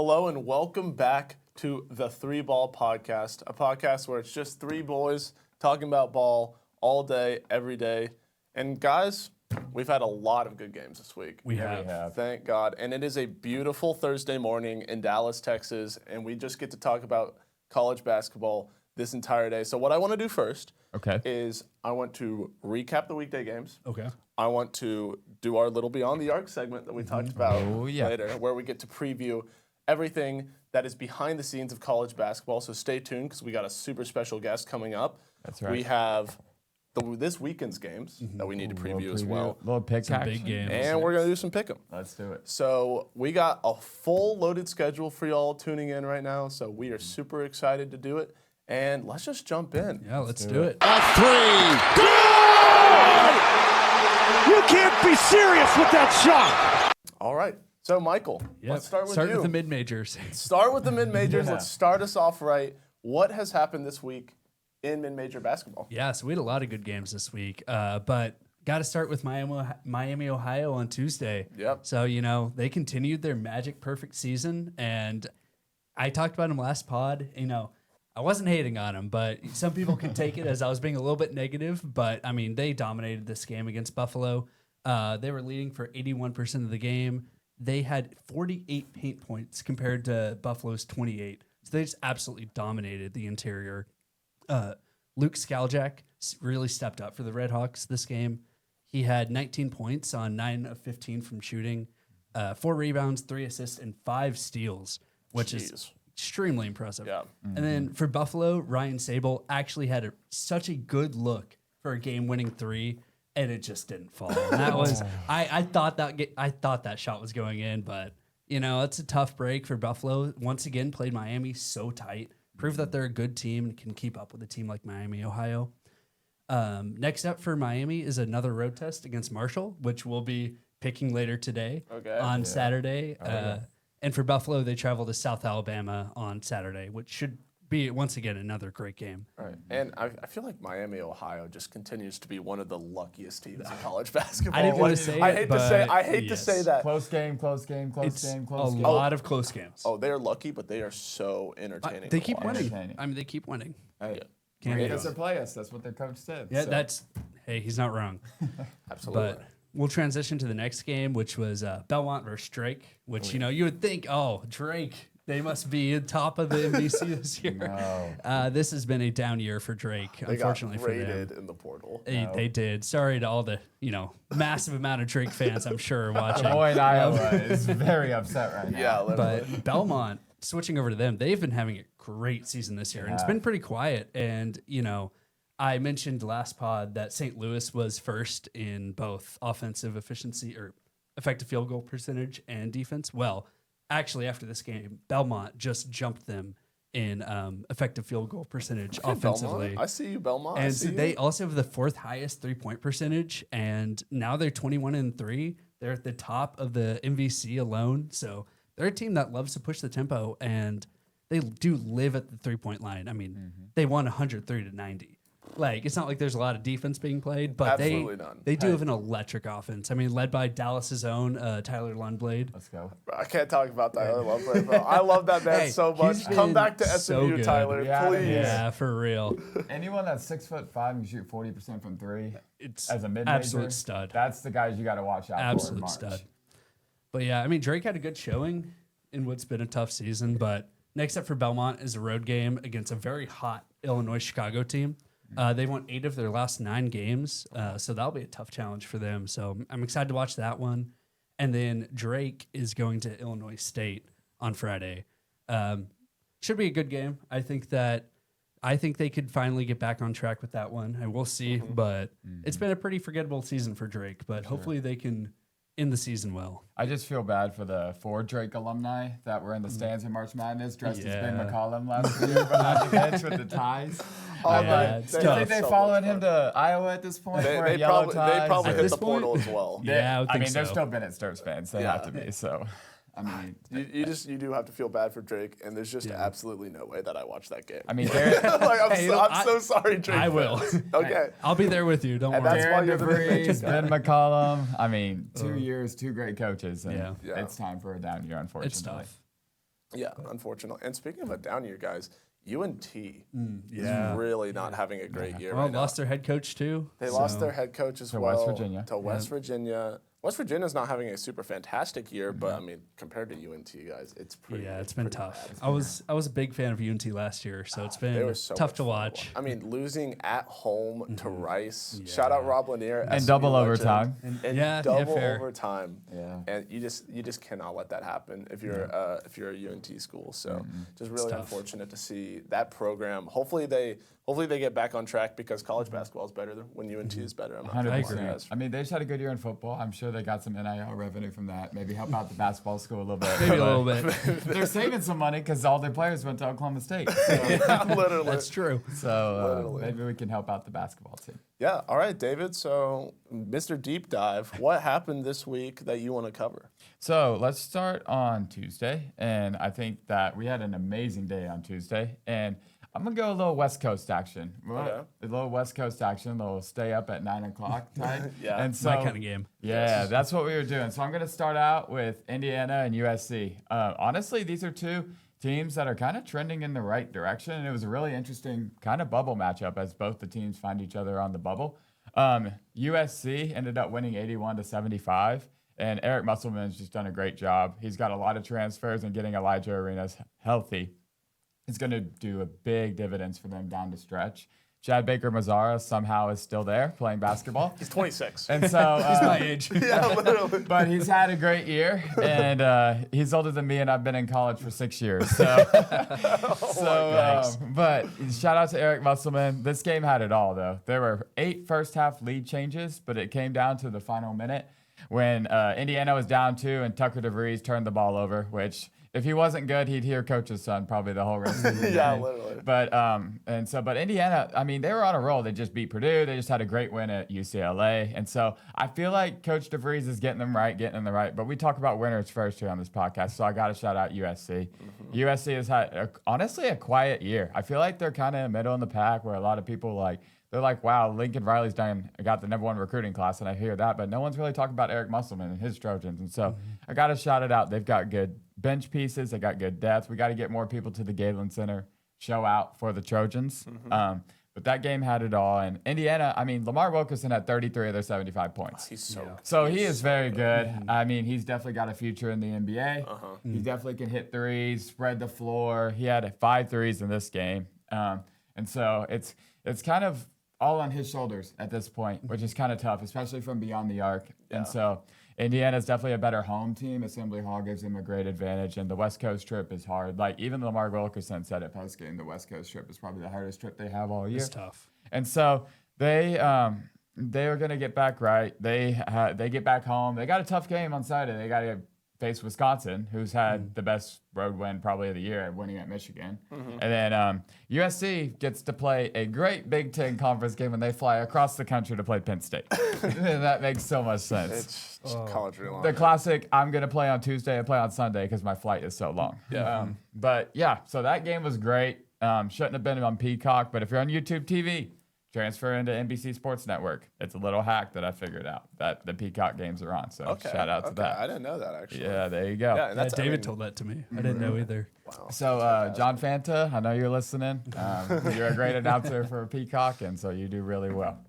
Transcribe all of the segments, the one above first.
Hello and welcome back to the Three Ball Podcast, a podcast where it's just three boys talking about ball all day, every day. And guys, we've had a lot of good games this week. We have. Thank God. And it is a beautiful Thursday morning in Dallas, Texas, and we just get to talk about college basketball this entire day. So what I want to do first is I want to recap the weekday games. Okay. I want to do our little Beyond the Arc segment that we talked about later, where we get to preview everything that is behind the scenes of college basketball. So stay tuned because we got a super special guest coming up. That's right. We have this weekend's games that we need to preview as well. Little pick Some big games. And we're going to do some pick 'em. Let's do it. So we got a full loaded schedule for y'all tuning in right now. So we are super excited to do it. And let's just jump in. Yeah, let's do it. A three. Good! You can't be serious with that shot. All right. So, Michael, let's start with you. Start with the mid-majors. Start with the mid-majors. Let's start us off right. What has happened this week in mid-major basketball? Yeah, so we had a lot of good games this week. But got to start with Miami, Ohio on Tuesday. Yep. So, they continued their magic perfect season. And I talked about them last pod. I wasn't hating on them, but some people can take it as I was being a little bit negative. But, they dominated this game against Buffalo. They were leading for 81% of the game. They had 48 paint points compared to Buffalo's 28. So they just absolutely dominated the interior. Luke Skaljak really stepped up for the Redhawks this game. He had 19 points on 9 of 15 from shooting, 4 rebounds, 3 assists, and 5 steals, which is extremely impressive. Yeah. And then for Buffalo, Ryan Sable actually had such a good look for a game-winning 3. And it just didn't fall. And that was I thought that shot was going in, but it's a tough break for Buffalo. Once again, played Miami so tight, proved that they're a good team and can keep up with a team like Miami, Ohio. Next up for Miami is another road test against Marshall, which we'll be picking later today on Saturday. And for Buffalo, they travel to South Alabama on Saturday, which should be once again another great game. Right. And I feel like Miami, Ohio just continues to be one of the luckiest teams in college basketball. I didn't want to say I hate to say that. Close game. A lot of close games. Oh, they're lucky, but they are so entertaining. They keep winning. Entertaining. They keep winning. Because they play us. That's what their coach said. Yeah, he's not wrong. Absolutely. But we'll transition to the next game, which was Belmont versus Drake, which, you would think, Drake, they must be on top of the MVC this year. No. This has been a down year for Drake, unfortunately got for them. raided in the portal. They did. Sorry to all the, massive amount of Drake fans, I'm sure, watching. The boy in Iowa is very upset right now. Yeah, literally. But Belmont, switching over to them, they've been having a great season this year, and it's been pretty quiet. And, I mentioned last pod that St. Louis was first in both offensive efficiency or effective field goal percentage and defense. Well, actually, after this game, Belmont just jumped them in effective field goal percentage offensively. Belmont. I see you, Belmont. And so they also have the 4th highest 3-point percentage, and now they're 21-3. They're at the top of the MVC alone. So they're a team that loves to push the tempo, and they do live at the 3-point line. They won 103-90. It's not like there's a lot of defense being played, but they do have an electric offense. Led by Dallas's own Tyler Lundblade. Let's go. I can't talk about Tyler Lundblade, bro. I love that man so much. Come back to SMU, good. Tyler, please. Yeah, for real. Anyone that's 6'5" and can shoot 40% from 3, It's as a mid-major, absolute stud. That's the guys you got to watch out for in Absolute March. stud. But yeah, Drake had a good showing in what's been a tough season. But next up for Belmont is a road game against a very hot Illinois-Chicago team. They won 8 of their last 9 games, so that'll be a tough challenge for them. So I'm excited to watch that one. And then Drake is going to Illinois State on Friday. Should be a good game. I think they could finally get back on track with that one. And we'll see. But it's been a pretty forgettable season for Drake. But hopefully they can end the season well. I just feel bad for the 4 Drake alumni that were in the stands in March Madness, dressed as Ben McCollum last year behind the bench with the ties. Think they followed him to Iowa at this point? They probably hit the portal as well. Yeah, I think they're still Bennett Stokes fans. They have to be. So, you do have to feel bad for Drake, and there's just absolutely no way that I watch that game. I'm so sorry, Drake. I will. Okay, I'll be there with you. Don't worry. That's why you're the DeVries, Ben McCollum. 2 years, 2 great coaches, and it's time for a down year, unfortunately. It's tough. Yeah, unfortunately. And speaking of a down year, guys, UNT is yeah. really not having a great year. Well, right lost now. their head coach too. They lost their head coach as to well West Virginia. to West Virginia. West Virginia's not having a super fantastic year, but I mean, compared to UNT, guys, it's pretty. Yeah, it's been tough. bad. I was a big fan of UNT last year, so it's They been were so tough much to fun watch. I mean, losing at home to Rice. Shout out Rob Lanier And SMU double legend. overtime. Yeah, double fair. overtime. Yeah. And you just cannot let that happen if you're a UNT school. So just really tough. unfortunate to see that program. Hopefully they get back on track because college basketball is better when UNT is better. I'm not gonna lie, 100%. guys. I mean, they just had a good year in football. I'm sure they got some NIL revenue from that. Maybe help out the basketball school a little bit. Maybe a little bit. They're saving some money because all their players went to Oklahoma State. Literally. That's true. So maybe we can help out the basketball team. Yeah. All right, David. So, Mr. Deep Dive, what happened this week that you want to cover? So let's start on Tuesday. And I think that we had an amazing day on Tuesday. And I'm going to go a little West Coast action. Okay. A little West Coast action, a little stay up at 9 o'clock type. Yeah. And so, My kind of game. Yeah, that's what we were doing. So I'm going to start out with Indiana and USC. Honestly, these are two teams that are kind of trending in the right direction. And it was a really interesting kind of bubble matchup as both the teams find each other on the bubble. USC ended up winning 81-75. And Eric Musselman's just done a great job. He's got a lot of transfers and getting Elijah Arenas healthy. It's going to do a big dividends for them down the stretch. Chad Baker-Mazara somehow is still there playing basketball. He's 26. And so He's my age. Yeah, literally. but he's had a great year, and he's older than me, and I've been in college for 6 years. So, but shout out to Eric Musselman. This game had it all, though. There were 8 first-half lead changes, but it came down to the final minute when Indiana was down 2, and Tucker DeVries turned the ball over, which if he wasn't good, he'd hear coach's son probably the whole rest of the Yeah, game. literally. But Indiana, I mean, they were on a roll. They just beat Purdue. They just had a great win at UCLA. And so I feel like Coach DeVries is getting them right. But we talk about winners first here on this podcast, so I got to shout out USC. USC has had, honestly, a quiet year. I feel like they're kind of middle in the pack where a lot of people they're like, wow, Lincoln Riley's got the #1 recruiting class, and I hear that, but no one's really talking about Eric Musselman and his Trojans. And so I got to shout it out. They've got good bench pieces. They got good depth. We got to get more people to the Galen Center, show out for the Trojans. But that game had it all. And Indiana, I mean, Lamar Wilkerson had 33 of their 75 points. He's So he is very good. I mean, he's definitely got a future in the NBA. He definitely can hit threes, spread the floor. He had 5 threes in this game. And so it's kind of all on his shoulders at this point, which is kind of tough, especially from beyond the arc. Yeah. And so Indiana's definitely a better home team. Assembly Hall gives him a great advantage, and the West Coast trip is hard. Like, even Lamar Wilkerson said at postgame, the West Coast trip is probably the hardest trip they have all year. It's tough. And so they are going to get back right. They get back home. They got a tough game on Saturday. They got to face Wisconsin, who's had the best road win probably of the year, winning at Michigan. And then USC gets to play a great Big Ten conference game when they fly across the country to play Penn State. That makes so much sense. It's college real The classic, I'm going to play on Tuesday and play on Sunday because my flight is so long. Yeah. But yeah, so that game was great. Shouldn't have been on Peacock, but if you're on YouTube TV, transfer into NBC Sports Network. It's a little hack that I figured out that the Peacock games are on. So shout out to that. I didn't know that, actually. Yeah, there you go. Yeah, and that's, David told that to me. I didn't know either. Wow. So John Fanta, I know you're listening. You're a great announcer for Peacock, and so you do really well.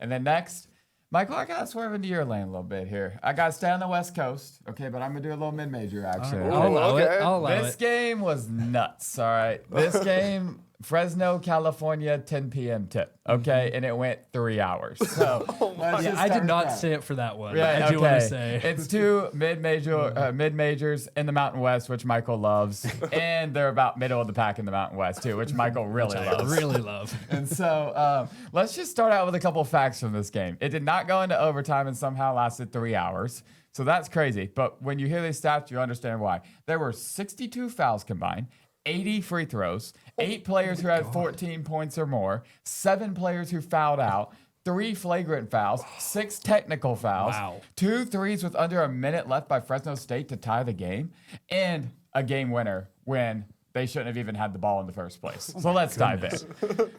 And then next, Michael, I got to swerve into your lane a little bit here. I got to stay on the West Coast, okay, but I'm going to do a little mid-major action. I'll allow it. okay. I'll allow This it. game was nuts, all right? This game, Fresno, California, 10 p.m. tip, okay? And it went 3 hours. So let's Yeah, just I start did not with that. stay up for that one. Yeah, I do want okay. to say. It's 2 mid-majors in the Mountain West, which Michael loves. And they're about middle of the pack in the Mountain West, too, which Michael really I loves. really love. And so let's just start out with a couple of facts from this game. It did not go into overtime and somehow lasted 3 hours. So that's crazy. But when you hear these stats, you understand why. There were 62 fouls combined, 80 free throws, 8 players who had 14 points or more, 7 players who fouled out, 3 flagrant fouls, 6 technical fouls, Wow. 2 threes with under a minute left by Fresno State to tie the game, and a game winner when they shouldn't have even had the ball in the first place. So let's dive in.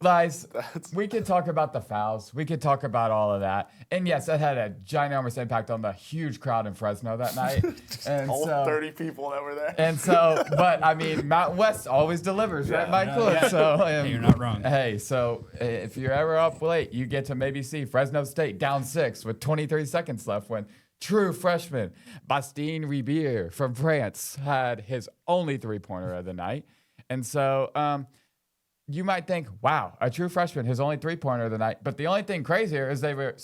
Guys, we could talk about the fouls. We could talk about all of that. And yes, that had a ginormous impact on the huge crowd in Fresno that night. And all 30 people that were there. And so, but I mean, Mountain West always delivers, right, Michael? Yeah. So Hey, you're not wrong. Hey, so if you're ever up late, you get to maybe see Fresno State down 6 with 23 seconds left when true freshman Bastien Ribier from France had his only three-pointer of the night. And so, you might think, wow, a true freshman, his only three-pointer of the night. But the only thing crazier is they were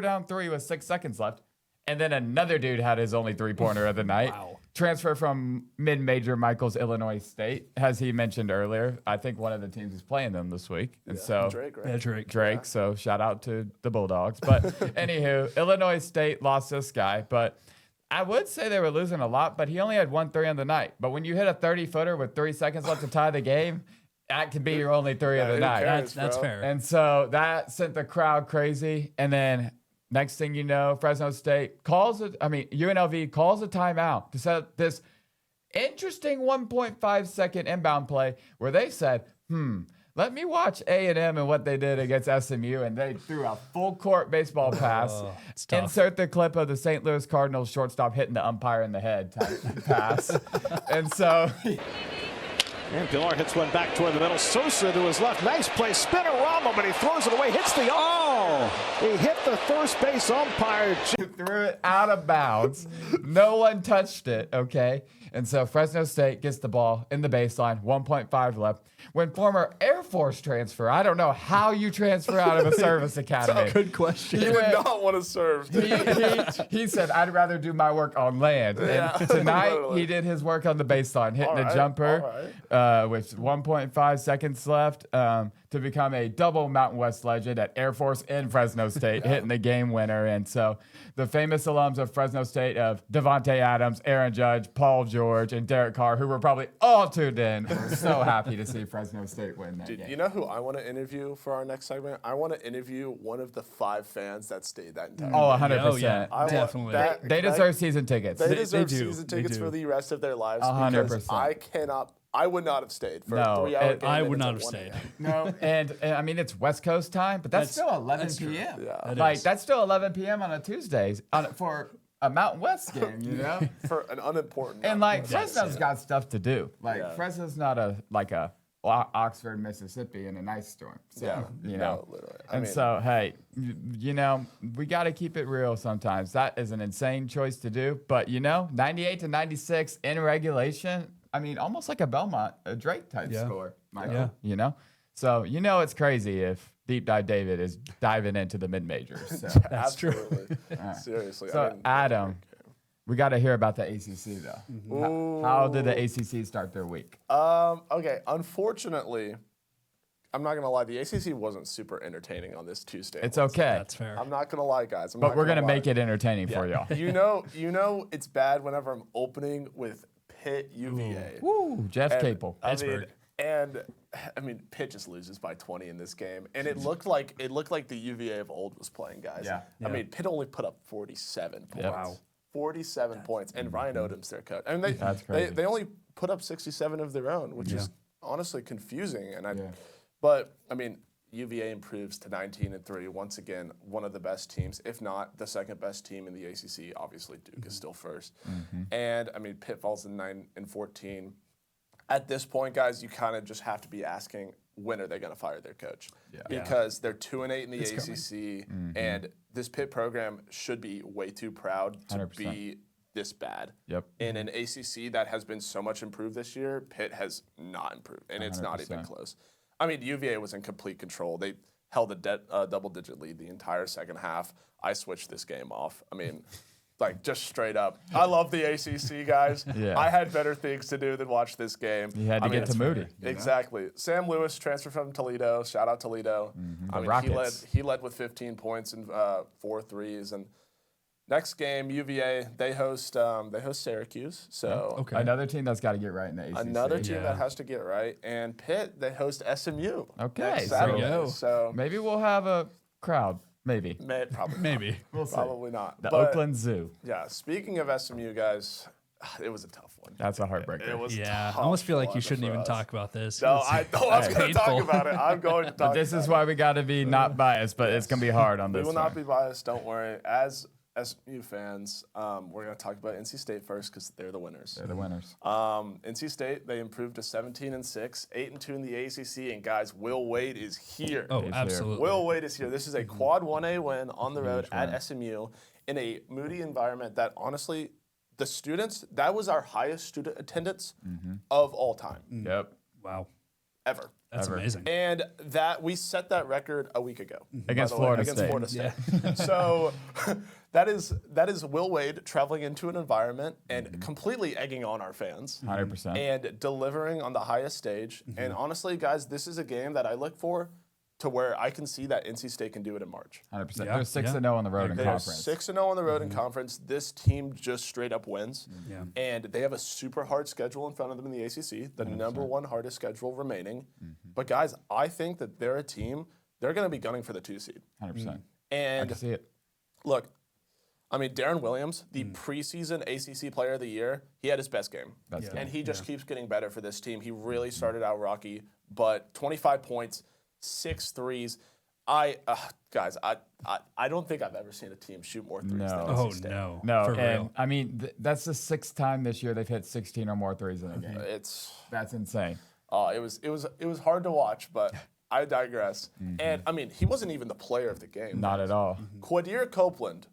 down 3 with 6 seconds left. And then another dude had his only three-pointer of the night. Wow. Transfer from mid-major Michael's Illinois State, as he mentioned earlier. I think one of the teams is playing them this week. And so Drake, right? Yeah, Drake. Drake, so shout out to the Bulldogs. But anywho, Illinois State lost this guy. But I would say they were losing a lot, but he only had 1 3 on the night. But when you hit a 30-footer with 3 seconds left to tie the game, that could be your only 3 of the night. That's fair. And so that sent the crowd crazy. And then next thing you know, Fresno State UNLV calls a timeout to set up this interesting 1.5 second inbound play where they said, let me watch A&M and what they did against SMU. And they threw a full court baseball pass. Insert the clip of the St. Louis Cardinals shortstop hitting the umpire in the head type pass. And so... And Pilar hits one back toward the middle. Sosa to his left. Nice play. Spinorama, but he throws it away. Hits the... Oh! He hit the first base umpire. Threw it out of bounds. No one touched it, okay? And so Fresno State gets the ball in the baseline, 1.5 left. When former Air Force transfer, I don't know how you transfer out of a service academy. Good question. He did not want to serve. He said, I'd rather do my work on land. And tonight, he did his work on the baseline, hitting a jumper with 1.5 seconds left to become a double Mountain West legend at Air Force and Fresno State, hitting the game winner. And so the famous alums of Fresno State of Devontae Adams, Aaron Judge, Paul George, and Derek Carr, who were probably all tuned in, were so happy to see Fresno State win that game. You know who I want to interview for our next segment? I want to interview one of the 5 fans that stayed that entire Oh, game. 100%. Oh, yeah, definitely. They deserve season tickets. They deserve do. season tickets for the rest of their lives. 100%. Because I would not have stayed for a 3-hour game. I would not have stayed. No, and I mean, it's West Coast time, but that's still 11 p.m. Yeah. That's still 11 p.m. on a Tuesday for a Mountain West game, you know? For an unimportant. And Fresno's got stuff to do. Fresno's not a Oxford, Mississippi in an ice storm. So, you know. So, hey, you know, we got to keep it real sometimes. That is an insane choice to do. But, 98 to 96 in regulation, I mean, almost like a Drake type score, Michael, you know? So, it's crazy if Deep Dive David is diving into the mid-majors. So. That's true. Seriously. So, Adam, we got to hear about the ACC, though. Mm-hmm. How did the ACC start their week? Okay, unfortunately, I'm not going to lie, the ACC wasn't super entertaining on this Tuesday. It's okay. That's fair. I'm not going to lie, guys. But we're going to make it entertaining for y'all. You know it's bad whenever I'm opening with Pitt UVA. Woo, Jeff Capel. I mean, Pitt just loses by 20 in this game, and it looked like the UVA of old was playing, guys. Yeah. I mean, Pitt only put up 47 points. Yep. Wow. 47 points, and Ryan Odom's their coach. I mean, That's crazy. they only put up 67 of their own, which is honestly confusing. But I mean, UVA improves to 19-3. Once again, one of the best teams, if not the second best team in the ACC. Obviously, Duke is still first. And I mean, Pitt falls to 9-14. At this point, guys, you kind of just have to be asking, when are they going to fire their coach? Because they're 2-8 in the ACC, and this Pitt program should be way too proud to 100%. be this bad. Yep. In an ACC that has been so much improved this year, Pitt has not improved, and it's not even close. I mean, UVA was in complete control. They held a double-digit lead the entire second half. I switched this game off. I mean, just straight up. I love the ACC, guys. I had better things to do than watch this game. You had to get to Moody. Exactly. Sam Lewis transferred from Toledo. Shout out Toledo. I mean, he led with 15 points and 4 threes. And next game, UVA, they host Syracuse. So another team that's got to get right in the ACC. Another team that has to get right. And Pitt, they host SMU. Okay, next Saturday. So maybe we'll have a crowd. Maybe. Probably Maybe. Not. Probably not. The Oakland Zoo. Yeah. Speaking of SMU, guys, It was a tough one. That's a heartbreaker. It was Yeah, tough I almost feel like you one shouldn't for even us. talk about this. No, It's I was going to talk painful. about it. I'm going to talk But this about is it. why we got to be not biased, but it's going to be hard on We this will one. not be biased. Don't worry. As SMU fans, we're going to talk about NC State first because they're the winners. They're the winners. NC State, they improved to 17-6, 8-2 in the ACC, and guys, Will Wade is here. Oh, He's absolutely. Will Wade is here. This is a quad 1A win on the road at SMU in a moody environment that honestly, the students, that was our highest student attendance of all time, Yep. Wow, ever. that's amazing. And that we set that record a week ago Against by the way, Florida against State. Florida State. So that is Will Wade traveling into an environment and completely egging on our fans 100%. and delivering on the highest stage. And honestly, guys, this is a game that I look for to where I can see that NC State can do it in March. 100%. Yeah, They're 6-0 on the road in They're conference. 6-0 on the road in conference. This team just straight up wins. Yeah. And they have a super hard schedule in front of them in the ACC, the number one hardest schedule remaining. But guys, I think that they're a team, they're going to be gunning for the 2 seed. 100%. I And can see it. look, I mean, Darren Williams, the preseason ACC Player of the Year, he had his best game. Best game. And he just keeps getting better for this team. He really started out rocky, but 25 points, 6 threes. Guys, I don't think I've ever seen a team shoot more threes than NC Oh State. no, No, for and real. I mean, that's the 6th time this year they've hit 16 or more threes in a game. That's insane. It was hard to watch, but I digress. And I mean, he wasn't even the player of the game. Not at all. Quadir Copeland,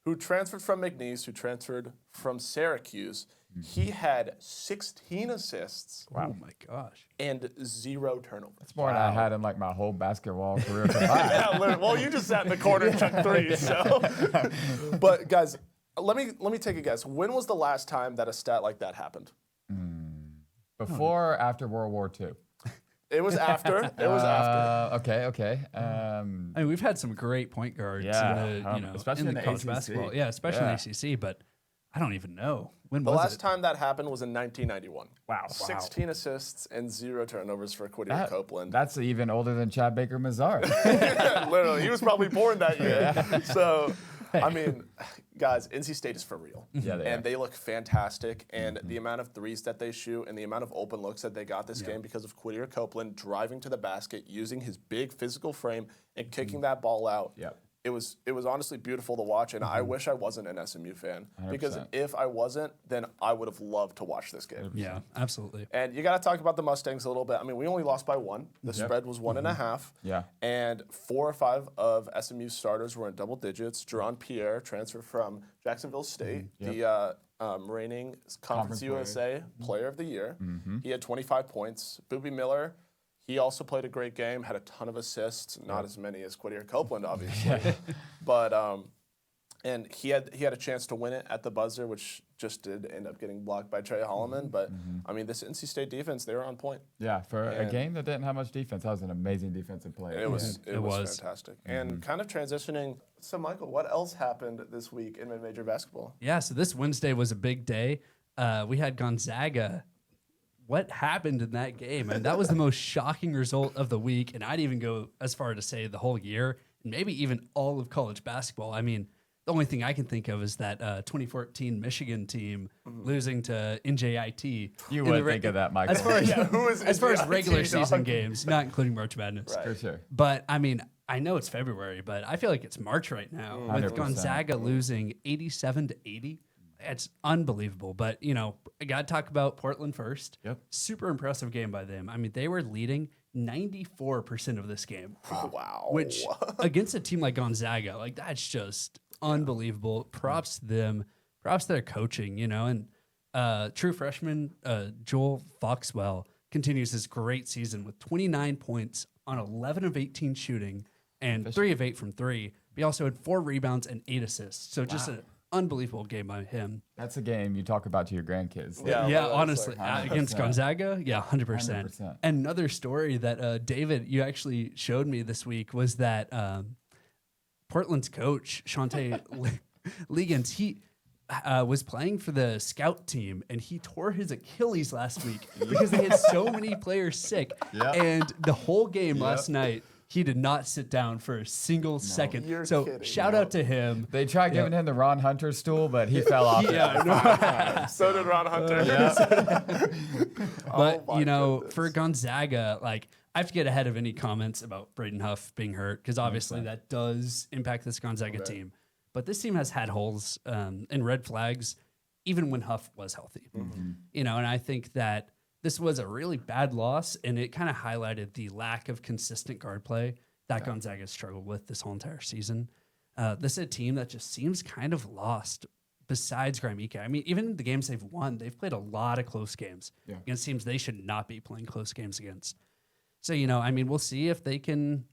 who transferred from McNeese, who transferred from Syracuse, he had 16 assists Oh my gosh. and 0 turnovers. It's more than I had in like my whole basketball career combined. Yeah, literally. Well, you just sat in the corner and took threes. So, but guys, let me take a guess. When was the last time that a stat like that happened? Before or after World War II? It was after. It was after. Okay. I mean, we've had some great point guards, Yeah, in the, especially in the in the college ACC. basketball. Yeah, especially in the ACC. But I don't even know when The was last it. time that happened was in 1991. Wow. 16 assists and 0 turnovers for Quadir Copeland. That's even older than Chad Baker Mazar. Literally, he was probably born that year. So, I mean, guys, NC State is for real. Yeah, they and are. they look fantastic. And the amount of threes that they shoot and the amount of open looks that they got this game because of Quadir Copeland driving to the basket, using his big physical frame and kicking that ball out. Yep. It was honestly beautiful to watch, and I wish I wasn't an SMU fan 100%. because if I wasn't, then I would have loved to watch this game. Yeah, absolutely. And you got to talk about the Mustangs a little bit. I mean, we only lost by 1. The spread was 1.5. Yeah. And 4 or 5 of SMU's starters were in double digits. Jerron Pierre, transfer from Jacksonville State, the reigning Conference USA Player of the Year. He had 25 points. Boobie Miller, he also played a great game, had a ton of assists, not as many as Quadir Copeland, obviously. But and he had a chance to win it at the buzzer, which just did end up getting blocked by Trey Holloman. But I mean, this NC State defense, they were on point. Yeah, for a game that didn't have much defense, that was an amazing defensive play. It was fantastic. And kind of transitioning. So, Michael, what else happened this week in mid-major basketball? Yeah, so this Wednesday was a big day. We had Gonzaga. What happened in that game? And that was the most shocking result of the week. And I'd even go as far to say the whole year, and maybe even all of college basketball. I mean, the only thing I can think of is that 2014 Michigan team losing to NJIT. You would think of that, Michael. As far as, who is as, far as NJIT, regular dog? season games, not including March Madness. Right. For sure. But I mean, I know it's February, but I feel like it's March right now with 100%. Gonzaga losing 87-80. It's unbelievable. But, you know, I got to talk about Portland first. Yep. Super impressive game by them. I mean, they were leading 94% of this game. Wow. Which, against a team like Gonzaga, like, that's just unbelievable. Props to them. Props to their coaching, you know. And true freshman Joel Foxwell continues his great season with 29 points on 11 of 18 shooting and 3 of 8 from 3. He also had 4 rebounds and 8 assists. So just an unbelievable game by him. That's a game you talk about to your grandkids. Yeah, Yeah, that's honestly, like against 100%. Gonzaga, yeah, 100%. 100%. And another story that David, you actually showed me this week was that Portland's coach, Shante Liggins, he was playing for the scout team, and he tore his Achilles last week because they had so many players sick. Yep. And the whole game last night, He did not sit down for a single second. You're so kidding. shout out to him. They tried giving him the Ron Hunter stool, but he fell off. So did Ron Hunter. But, for Gonzaga, like, I have to get ahead of any comments about Braden Huff being hurt because obviously that does impact this Gonzaga team. But this team has had holes and red flags even when Huff was healthy. And I think that this was a really bad loss, and it kind of highlighted the lack of consistent guard play that Gonzaga struggled with this whole entire season. This is a team that just seems kind of lost besides Graham Ike. I mean, even in the games they've won, they've played a lot of close games against teams they should not be playing close games against. So, we'll see if they can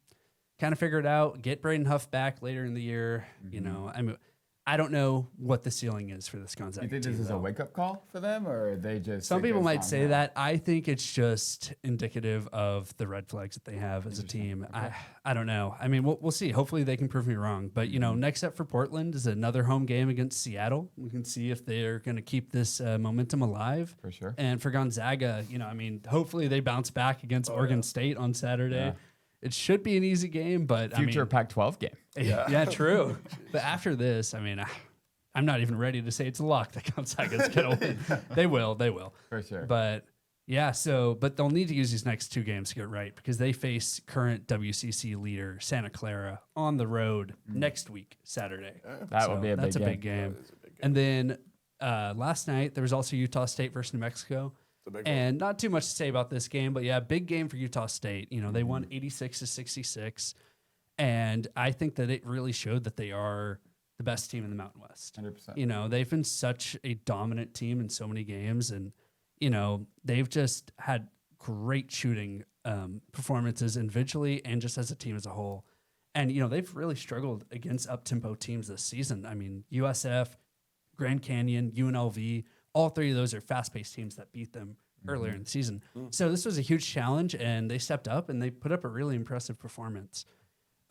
kind of figure it out, get Braden Huff back later in the year. I don't know what the ceiling is for this Gonzaga team. You think this is a wake-up call for them, or are they just... Some people might say that. I think it's just indicative of the red flags that they have as a team. Okay. I don't know. I mean, we'll see. Hopefully they can prove me wrong. But, next up for Portland is another home game against Seattle. We can see if they're going to keep this momentum alive. For sure. And for Gonzaga, hopefully they bounce back against Oregon State on Saturday. Yeah. It should be an easy game, but future Pac-12 game. Yeah, true. But after this, I'm not even ready to say it's a lock that Gonzaga's going to win. They will. For sure. But but they'll need to use these next two games to get right because they face current WCC leader Santa Clara on the road next week, Saturday. That would be that's a big game. And then last night there was also Utah State versus New Mexico. And not too much to say about this game, but big game for Utah State. They won 86-66, and I think that it really showed that they are the best team in the Mountain West. 100%. They've been such a dominant team in so many games, and they've just had great shooting performances individually and just as a team as a whole. And they've really struggled against up-tempo teams this season. I mean, USF, Grand Canyon, UNLV. All three of those are fast-paced teams that beat them earlier in the season. So this was a huge challenge, and they stepped up, and they put up a really impressive performance.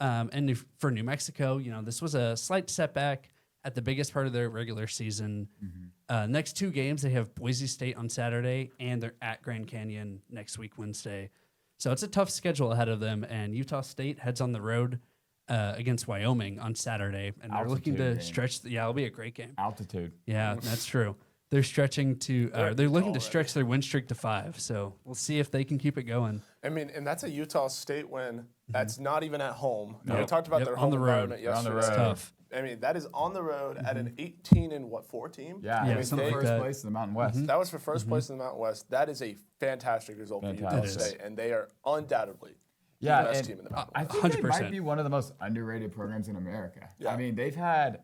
And for New Mexico, this was a slight setback at the biggest part of their regular season. Next two games, they have Boise State on Saturday, and they're at Grand Canyon next week, Wednesday. So it's a tough schedule ahead of them, and Utah State heads on the road against Wyoming on Saturday, and they're looking to stretch. It'll be a great game. Altitude. Yeah, that's true. They're stretching to. They're looking to stretch their win streak to 5. So we'll see if they can keep it going. And that's a Utah State win. That's not even at home. We talked about their home on the road. Yesterday. On the road. It's tough. That is on the road at an 18-4 team. Yeah, something like first place in the Mountain West. That was for first place in the Mountain West. That is a fantastic result for Utah State, and they are undoubtedly the best team in the Mountain West. I think they might be one of the most underrated programs in America. Yeah. I mean, they've had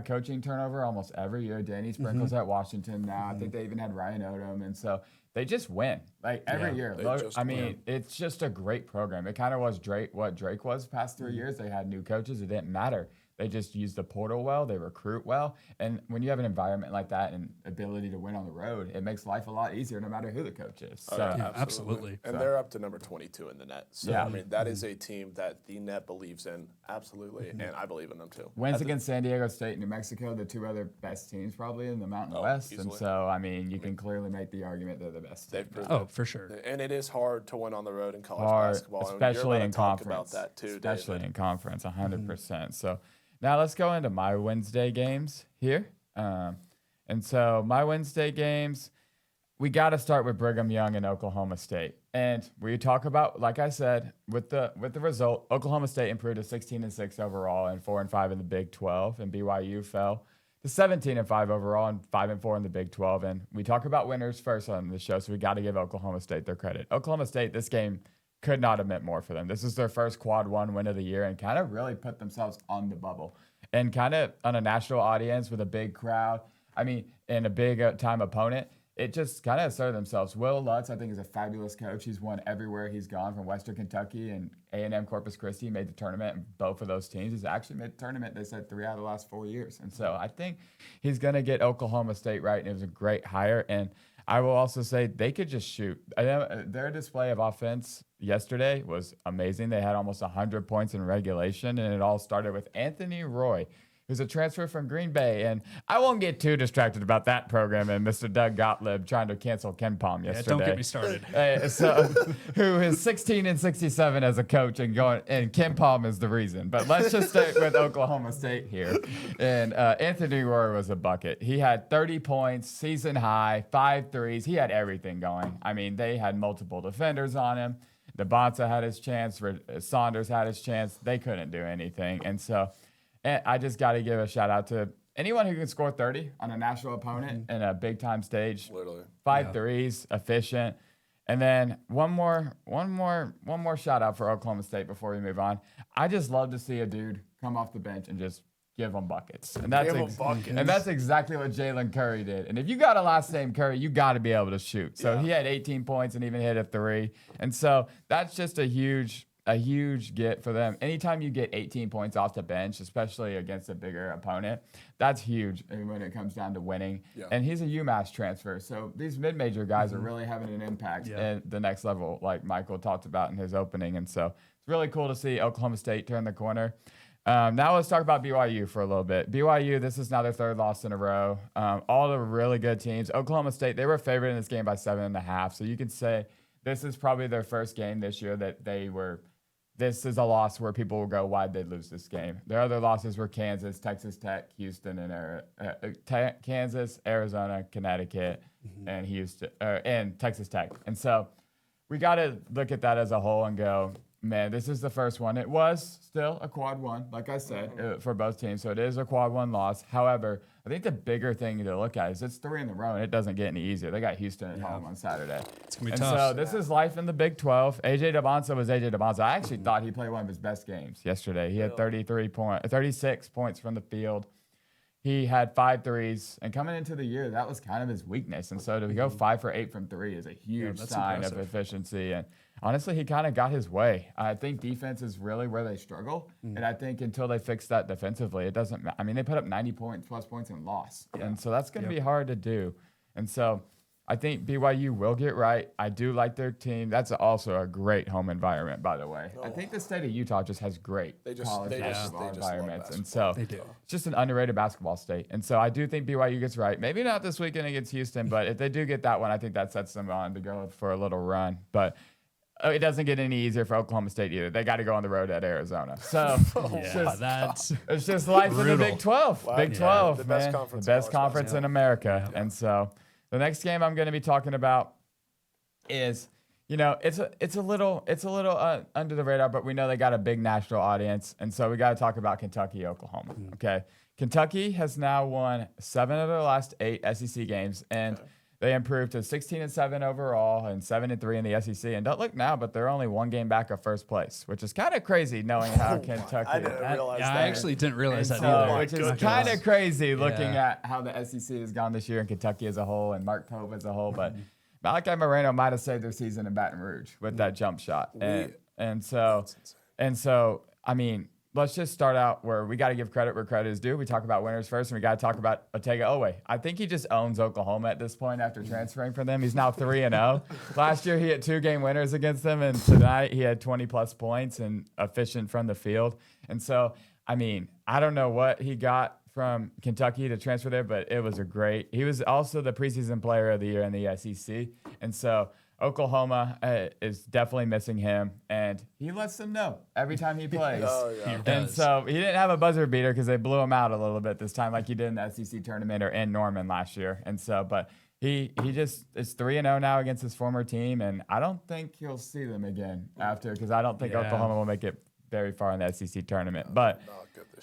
coaching turnover almost every year. Danny Sprinkle's at Washington now. I think they even had Ryan Odom, and so they just win every year. It's just a great program. It kind of was what Drake was the past 3 years. They had new coaches. It didn't matter. They just use the portal well. They recruit well. And when you have an environment like that and ability to win on the road, it makes life a lot easier no matter who the coach is. So, absolutely. And they're up to number 22 in the net. So, that is a team that the net believes in. Absolutely. And I believe in them too. Wins against San Diego State and New Mexico, the two other best teams probably in the Mountain West. Easily. And so, you can clearly make the argument they're the best team. For sure. And it is hard to win on the road in college basketball. Especially in conference. About that too, especially in conference, 100%. So, now let's go into my Wednesday games here. And so my Wednesday games, we got to start with Brigham Young and Oklahoma State. And we talk about, like I said, with the result, Oklahoma State improved to 16-6 overall and 4-5 in the Big 12, and BYU fell to 17-5 overall and 5-4 in the Big 12. And we talk about winners first on the show, so we got to give Oklahoma State their credit. Oklahoma State, this game could not have meant more for them. This is their first quad one win of the year and kind of really put themselves on the bubble and kind of on a national audience with a big crowd. And a big time opponent. It just kind of asserted themselves. Will Lutz, I think, is a fabulous coach. He's won everywhere he's gone from Western Kentucky and A&M Corpus Christi. He made the tournament, and both of those teams. He's actually made the tournament, they said, 3 out of the last 4 years. And so I think he's going to get Oklahoma State right, and it was a great hire. And I will also say they could just shoot. Their display of offense yesterday was amazing. They had almost 100 points in regulation, and it all started with Anthony Roy who's a transfer from Green Bay. And I won't get too distracted about that program and Mr. Doug Gottlieb trying to cancel Ken Palm yesterday. Don't get me started. Who is 16-67 as a coach and Ken Palm is the reason. But let's just stay with Oklahoma State here. And Anthony Roy was a bucket. He had 30 points, season high, 5 threes. He had everything going. I mean, they had multiple defenders on him. DeBonta had his chance. Saunders had his chance. They couldn't do anything. And so I just got to give a shout out to anyone who can score 30 on a national opponent in a big time stage. Literally. 5 threes, efficient. And then one more shout out for Oklahoma State before we move on. I just love to see a dude come off the bench and just give them buckets. And that's exactly what Jalen Curry did. And if you got a last name Curry, you got to be able to shoot. So he had 18 points and even hit a 3. And so that's just a huge get for them. Anytime you get 18 points off the bench, especially against a bigger opponent, that's huge when it comes down to winning. Yeah. And he's a UMass transfer. So these mid-major guys are really having an impact at the next level, like Michael talked about in his opening. And so it's really cool to see Oklahoma State turn the corner. Now let's talk about BYU for a little bit. BYU, this is now their 3rd loss in a row. All the really good teams. Oklahoma State, they were favored in this game by 7.5. So you could say this is probably their first game this year that this is a loss where people will go, why'd they lose this game? Their other losses were Kansas, Texas Tech, Houston, and Kansas, Arizona, Connecticut, and Houston, and Texas Tech. And so we got to look at that as a whole and go, man, this is the first one. It was still a quad 1, like I said, for both teams. So it is a quad 1 loss. However, I think the bigger thing to look at is it's 3 in a row, and it doesn't get any easier. They got Houston at home on Saturday. It's going to be tough. So this is life in the Big 12. A.J. DeBonta was A.J. DeBonta. I actually thought he played one of his best games yesterday. He had 36 points from the field. He had 5 threes, and coming into the year, that was kind of his weakness. And so to go 5 for 8 from 3 is a huge sign of efficiency. And honestly, he kind of got his way. I think defense is really where they struggle. And I think until they fix that defensively, it doesn't – I mean, they put up 90 plus points and lost. And so that's going to be hard to do. And so I think BYU will get right. I do like their team. That's also a great home environment, by the way. I think the state of Utah just has great college basketball environments. And so it's just an underrated basketball state. And so I do think BYU gets right. Maybe not this weekend against Houston, but if they do get that one, I think that sets them on to go for a little run. But it doesn't get any easier for Oklahoma State either. They got to go on the road at Arizona. So it's just life in the Big 12. Wow. Big 12, man. The best conference in America. Yeah. And so the next game I'm going to be talking about is, it's a little under the radar, but we know they got a big national audience, and so we got to talk about Kentucky, Oklahoma. Okay, Kentucky has now won 7 of their last 8 SEC games, and they improved to 16-7 overall and 7-3 in the SEC. And don't look now, but they're only 1 game back of first place, which is kind of crazy knowing how Kentucky. I didn't realize that. I actually didn't realize that either. Which is kind of crazy looking at how the SEC has gone this year and Kentucky as a whole and Mark Pope as a whole. But Malachi Moreno might have saved their season in Baton Rouge with that jump shot. And so, I mean, let's just start out where we got to give credit where credit is due. We talk about winners first, and we got to talk about Otega Oweh. I think he just owns Oklahoma at this point after transferring from them. He's now 3-0. Last year, he had 2-game winners against them, and tonight he had 20-plus points and efficient from the field. And so, I mean, I don't know what he got from Kentucky to transfer there, but it was he was also the preseason player of the year in the SEC. And so Oklahoma is definitely missing him, and he lets them know every time he plays. And so he didn't have a buzzer beater because they blew him out a little bit this time, like he did in the SEC tournament or in Norman last year. And so, but he just is 3-0 now against his former team, and I don't think he'll see them again after, because I don't think Oklahoma will make it very far in the SEC tournament.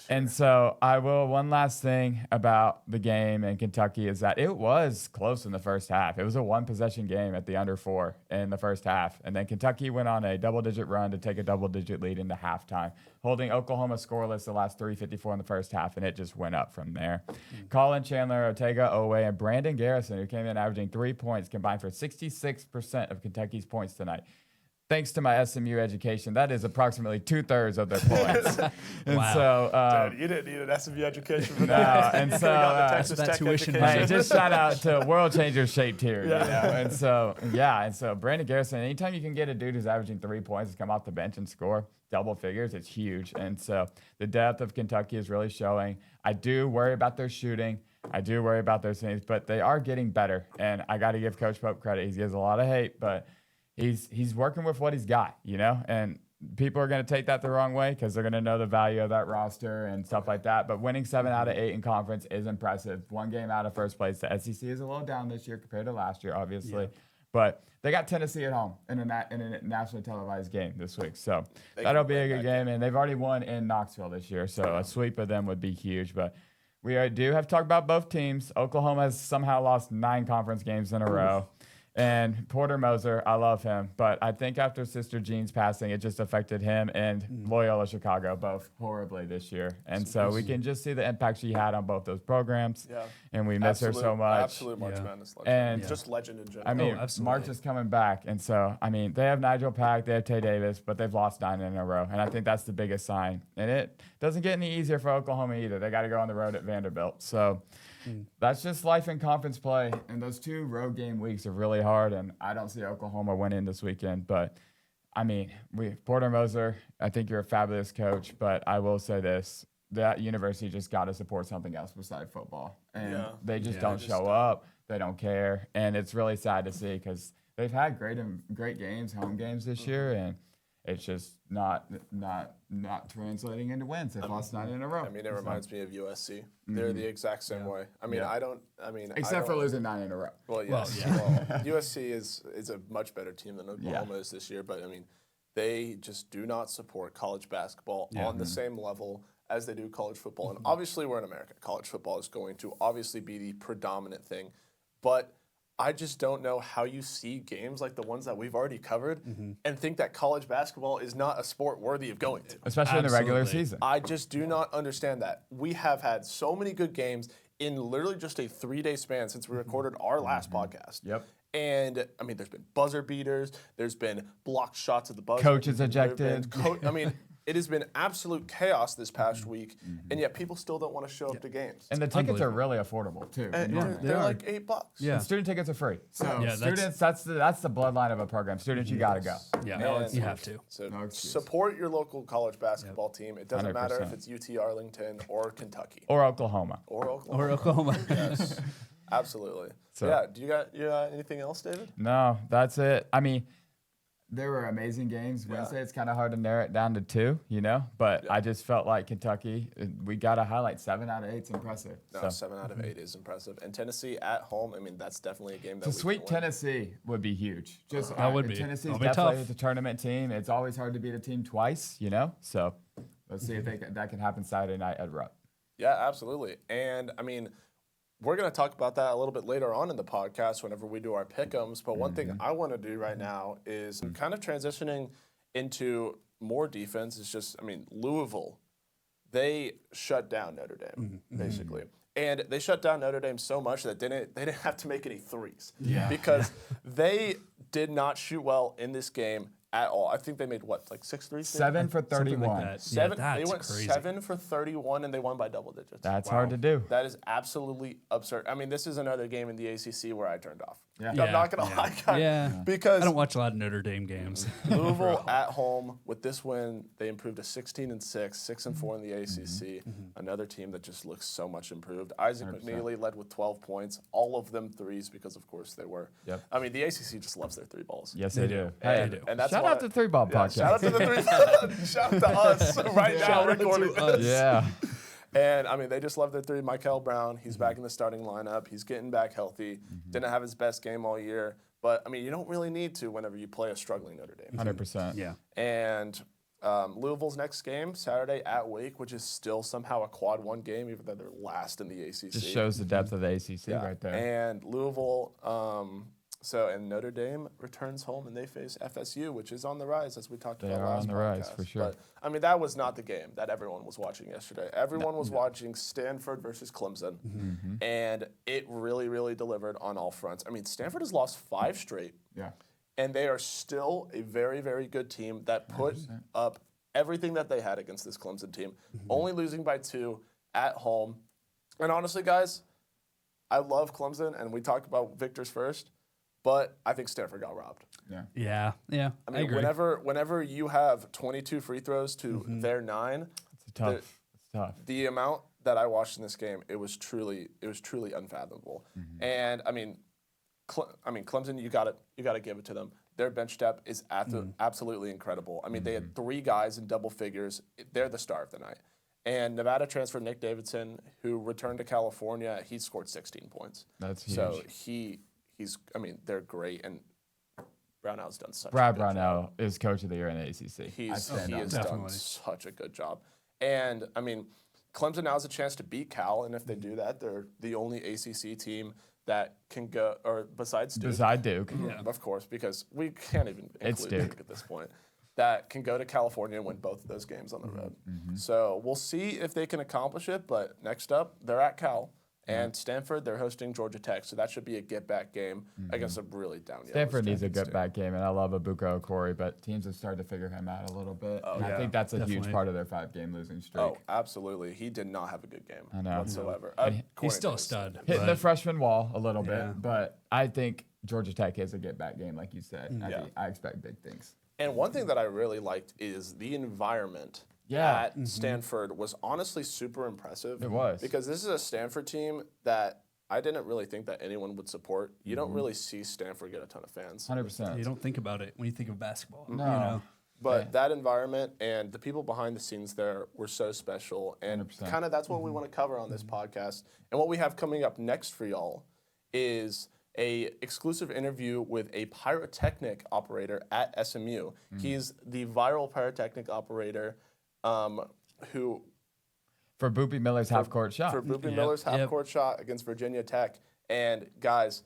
And so one last thing about the game in Kentucky is that it was close in the first half. It was a 1-possession game at the under 4 in the first half. And then Kentucky went on a double-digit run to take a double-digit lead into halftime, holding Oklahoma scoreless the last 3:54 in the first half, and it just went up from there. Colin Chandler, Otega Oweh, and Brandon Garrison, who came in averaging 3 points, combined for 66% of Kentucky's points tonight. thanks to my SMU education, that is approximately 2/3 of their points. And Wow. so, Dude, you didn't need an SMU education for no, that. and so, You got the Texas that Tech tuition education. hey, just shout out to World Changers shaped here, you know? And so Brandon Garrison, anytime you can get a dude who's averaging 3 points to come off the bench and score double figures, it's huge. And so the depth of Kentucky is really showing. I do worry about their shooting. I do worry about those things, but they are getting better. And I got to give Coach Pope credit. He gets a lot of hate, but he's working with what he's got, you know? And people are going to take that the wrong way because they're going to know the value of that roster and stuff like that. But winning 7 out of 8 in conference is impressive. 1 game out of first place. The SEC is a little down this year compared to last year, obviously. Yeah. But they got Tennessee at home in a nationally televised game this week. So that'll be a good game. And they've already won in Knoxville this year. So a sweep of them would be huge. But we do have to talk about both teams. Oklahoma has somehow lost 9 conference games in a row. And Porter Moser, I love him, but I think after Sister Jean's passing, it just affected him and Loyola Chicago both horribly this year. And so we can just see the impact she had on both those programs. Yeah. And we miss her so much. Absolute March Madness legend. And just legend in general. I mean, March is coming back. And so, I mean, they have Nigel Pack, they have Tay Davis, but they've lost 9 in a row. And I think that's the biggest sign. And it doesn't get any easier for Oklahoma either. They got to go on the road at Vanderbilt. So that's just life in conference play. And those 2 road game weeks are really hard. And I don't see Oklahoma winning this weekend. But, I mean, Porter Moser, I think you're a fabulous coach. But I will say this. That university just got to support something else besides football. And they just don't show up. They don't care. And it's really sad to see because they've had great games, home games this year. And it's just not translating into wins. They've lost 9 in a row. I mean, it reminds me of USC. They're the exact same way. I mean, except for losing 9 in a row. Well, yes. Well, USC is a much better team than Oklahoma is this year. But I mean, they just do not support college basketball on the same level as they do college football. And obviously, we're in America. College football is going to obviously be the predominant thing, but I just don't know how you see games like the ones that we've already covered and think that college basketball is not a sport worthy of going to. Especially in the regular season. I just do not understand that. We have had so many good games in literally just a 3-day span since we recorded our last podcast. Yep. And, I mean, there's been buzzer beaters. There's been blocked shots at the buzzer. Coaches ejected. I mean, it has been absolute chaos this past week, and yet people still don't want to show up to games. And the tickets are really affordable too. They're like $8. Yeah. And student tickets are free. So students, that's the bloodline of a program. Students, you got to go. Yeah, you have to. So support your local college basketball team. It doesn't matter if it's UT Arlington or Kentucky or Oklahoma. Yes, absolutely. So do you got anything else, David? No, that's it. I mean, there were amazing games. Wednesday, it's kind of hard to narrow it down to 2, you know? But I just felt like Kentucky, we got to highlight 7 out of 8 is impressive. No, 7 out of 8 is impressive. And Tennessee at home, I mean, that's definitely a game that to sweep Tennessee would be huge. That would be. Tennessee's definitely the tournament team. It's always hard to beat a team twice, you know? So let's see if that can happen Saturday night at Rupp. Yeah, absolutely. And, I mean, we're going to talk about that a little bit later on in the podcast whenever we do our pick'ems. But one thing I want to do right now is kind of transitioning into more defense. It's just, I mean, Louisville, they shut down Notre Dame, basically. And they shut down Notre Dame so much that they didn't have to make any threes. Yeah. Because they did not shoot well in this game at all. I think they made like 6 threes? 7 for 31. Like they went crazy. 7 for 31 and they won by double digits. That's hard to do. That is absolutely absurd. I mean, this is another game in the ACC where I turned off. Yeah. I'm not going to lie. Because I don't watch a lot of Notre Dame games. Louisville at home with this win, they improved to 16-6, 6-4 in the ACC. Another team that just looks so much improved. Isaac 100%. McNeely led with 12 points, all of them threes because of course they were. Yep. I mean, the ACC just loves their 3 balls. Yes, they do. Hey, they do. And that's shout out to 3 Ball Podcast. Shout out to the 3 Ball. Shout out to us right now recording this. Yeah. And, I mean, they just love their 3. Michael Brown, he's back in the starting lineup. He's getting back healthy. Didn't have his best game all year. But, I mean, you don't really need to whenever you play a struggling Notre Dame team. 100%. Yeah. And Louisville's next game, Saturday at Wake, which is still somehow a quad 1 game, even though they're last in the ACC. Just shows the depth of the ACC right there. And Louisville, and Notre Dame returns home and they face FSU, which is on the rise, as we talked about last podcast. They are on the rise, for sure. But, I mean, that was not the game that everyone was watching yesterday. Everyone was watching Stanford versus Clemson, and it really, really delivered on all fronts. I mean, Stanford has lost 5 straight. Yeah. and they are still a very, very good team that put 100%. Up everything that they had against this Clemson team, only losing by 2 at home. And honestly, guys, I love Clemson, and we talked about victors first, but I think Stanford got robbed. Yeah. I mean, agree. whenever you have 22 free throws to their 9, it's tough. The amount that I watched in this game, it was truly unfathomable. And I mean, Clemson, you gotta give it to them. Their bench depth is absolutely incredible. I mean, they had 3 guys in double figures. They're the star of the night. And Nevada transfer Nick Davidson, who returned to California, he scored 16 points. That's huge. So he's I mean, they're great. And Brownell's done such Brad a good Brownell job. is coach of the year in the ACC. He has done such a good job. And, I mean, Clemson now has a chance to beat Cal, and if they do that, they're the only ACC team that can go, or besides Duke. Besides Duke. Yeah. Of course, because we can't even include Duke Duke at this point. That can go to California and win both of those games on the road. So we'll see if they can accomplish it, but next up, they're at Cal. And Stanford, they're hosting Georgia Tech, so that should be a get-back game against a really down. Stanford needs a get-back game, and I love Abuka Okori, but teams have started to figure him out a little bit. I think that's a huge part of their 5-game losing streak. Oh, absolutely. He did not have a good game whatsoever. He's still a stud. Hitting the freshman wall a little bit, but I think Georgia Tech is a get-back game, like you said. I expect big things. And one thing that I really liked is the environment. At Stanford was honestly super impressive. It was. Because this is a Stanford team that I didn't really think that anyone would support. You don't really see Stanford get a ton of fans. 100%. You don't think about it when you think of basketball. No. You know? But that environment and the people behind the scenes there were so special. And kind of that's what we want to cover on this podcast. And what we have coming up next for y'all is a exclusive interview with a pyrotechnic operator at SMU. He's the viral pyrotechnic operator who for Boopy Miller's half-court shot. For Boopy Miller's half-court shot against Virginia Tech. And guys,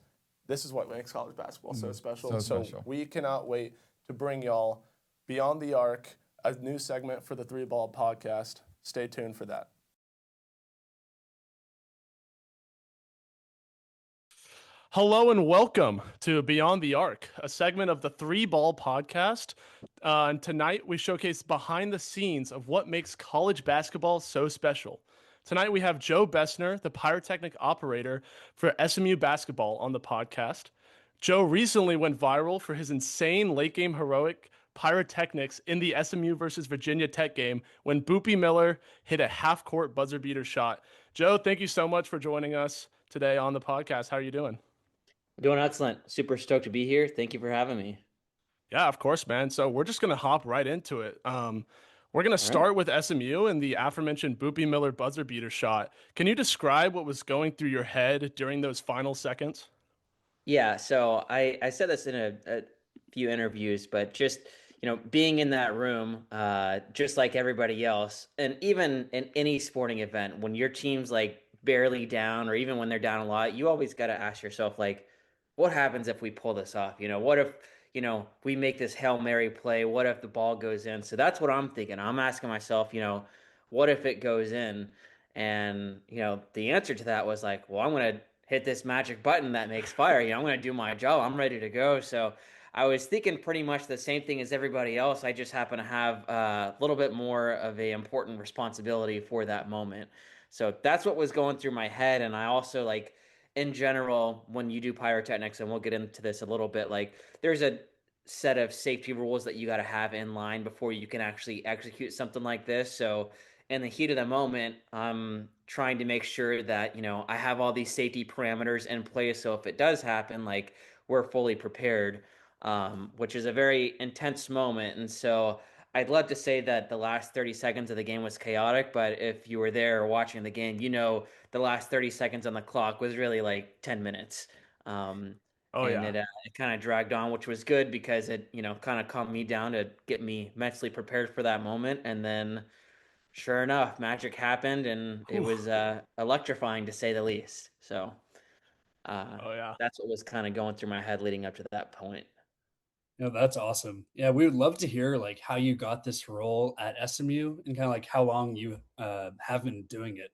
this is what makes college basketball so special. So we cannot wait to bring y'all Beyond the Arc, a new segment for the 3Ball podcast. Stay tuned for that. Hello and welcome to Beyond the Arc, a segment of the 3Ball podcast. And tonight we showcase behind the scenes of what makes college basketball so special. Tonight we have Joe Bessner, the pyrotechnic operator for SMU basketball, on the podcast. Joe recently went viral for his insane late game heroic pyrotechnics in the SMU versus Virginia Tech game when Boopy Miller hit a half-court buzzer beater shot. Joe, thank you so much for joining us today on the podcast. How are you doing? Doing excellent. Super stoked to be here. Thank you for having me. Yeah, of course, man. So we're just going to hop right into it. We're going to start with SMU and the aforementioned Boopy Miller buzzer beater shot. Can you describe what was going through your head during those final seconds? Yeah, so I said this in a few interviews, but just, being in that room, just like everybody else, and even in any sporting event, when your team's like barely down or even when they're down a lot, you always got to ask yourself, like, what happens if we pull this off? What if, we make this Hail Mary play? What if the ball goes in? So that's what I'm thinking. I'm asking myself, what if it goes in? And, the answer to that was like, well, I'm going to hit this magic button that makes fire. I'm going to do my job. I'm ready to go. So I was thinking pretty much the same thing as everybody else. I just happen to have a little bit more of an important responsibility for that moment. So that's what was going through my head. And I also, like, in general, when you do pyrotechnics, and we'll get into this a little bit, like, there's a set of safety rules that you got to have in line before you can actually execute something like this. So in the heat of the moment, I'm trying to make sure that, I have all these safety parameters in place. So if it does happen, like, we're fully prepared, which is a very intense moment. And so I'd love to say that the last 30 seconds of the game was chaotic, but if you were there watching the game, the last 30 seconds on the clock was really like 10 minutes. It kind of dragged on, which was good because it, kind of calmed me down to get me mentally prepared for that moment. And then sure enough, magic happened, and it was electrifying to say the least. So that's what was kind of going through my head leading up to that point. That's awesome. Yeah, we would love to hear like how you got this role at SMU and kind of like how long you have been doing it.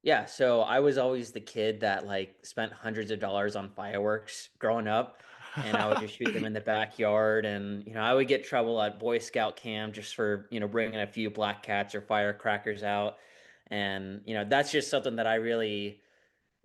Yeah, so I was always the kid that like spent hundreds of dollars on fireworks growing up. and I would just shoot them in the backyard. And, I would get trouble at Boy Scout camp just for, bringing a few black cats or firecrackers out. And, that's just something that I really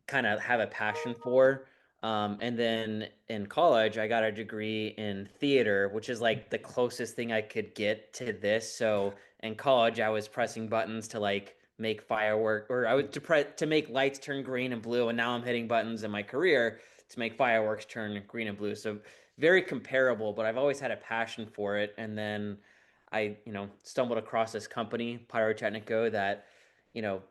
kind of have a passion for. And then in college, I got a degree in theater, which is like the closest thing I could get to this. So in college, I was pressing buttons to like make firework, or I was to make lights turn green and blue, and now I'm hitting buttons in my career to make fireworks turn green and blue. So very comparable, but I've always had a passion for it. And then I, stumbled across this company, Pyrotechnico, that, you know,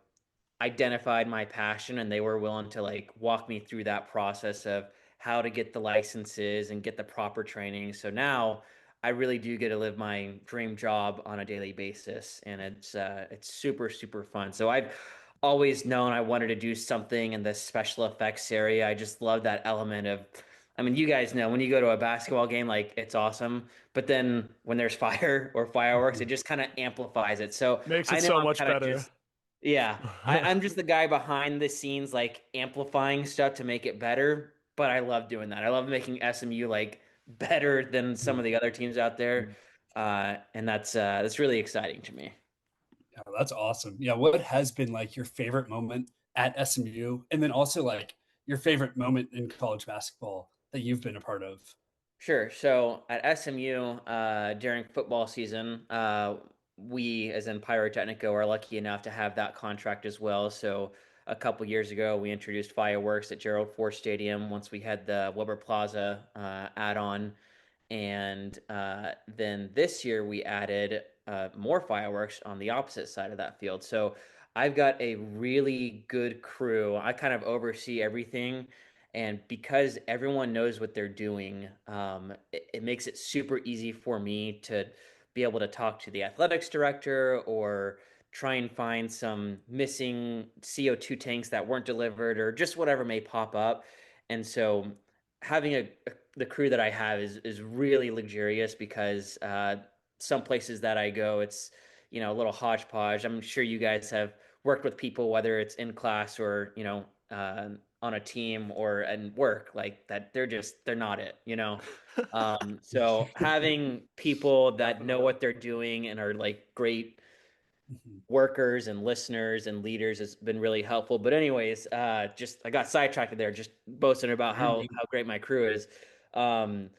identified my passion, and they were willing to like walk me through that process of how to get the licenses and get the proper training. So now I really do get to live my dream job on a daily basis, and it's super super fun. So I've always known I wanted to do something in the special effects area. I just love that element of, I mean, you guys know when you go to a basketball game, like it's awesome, but then when there's fire or fireworks, it just kind of amplifies it. So Makes I it know so I'm much kind of better. just, yeah, I'm just the guy behind the scenes, like amplifying stuff to make it better. But I love doing that. I love making SMU like better than some of the other teams out there, and that's really exciting to me. Yeah, that's awesome. Yeah, what has been like your favorite moment at SMU, and then also like your favorite moment in college basketball that you've been a part of? Sure. So at SMU, during football season, we, as in Pyrotechnico, are lucky enough to have that contract as well. So a couple years ago, we introduced fireworks at Gerald Ford Stadium once we had the Weber Plaza add-on. And then this year we added more fireworks on the opposite side of that field. So I've got a really good crew. I kind of oversee everything. And because everyone knows what they're doing, it makes it super easy for me to be able to talk to the athletics director or try and find some missing CO2 tanks that weren't delivered or just whatever may pop up. And so having the crew that I have is really luxurious because some places that I go, it's a little hodgepodge. I'm sure you guys have worked with people, whether it's in class or on a team or at work, like that. They're not it. So having people that know Definitely. what they're doing and are like great Mhm. workers and listeners and leaders has been really helpful. But anyways, just I got sidetracked there, just boasting about You're how great my crew is. Um,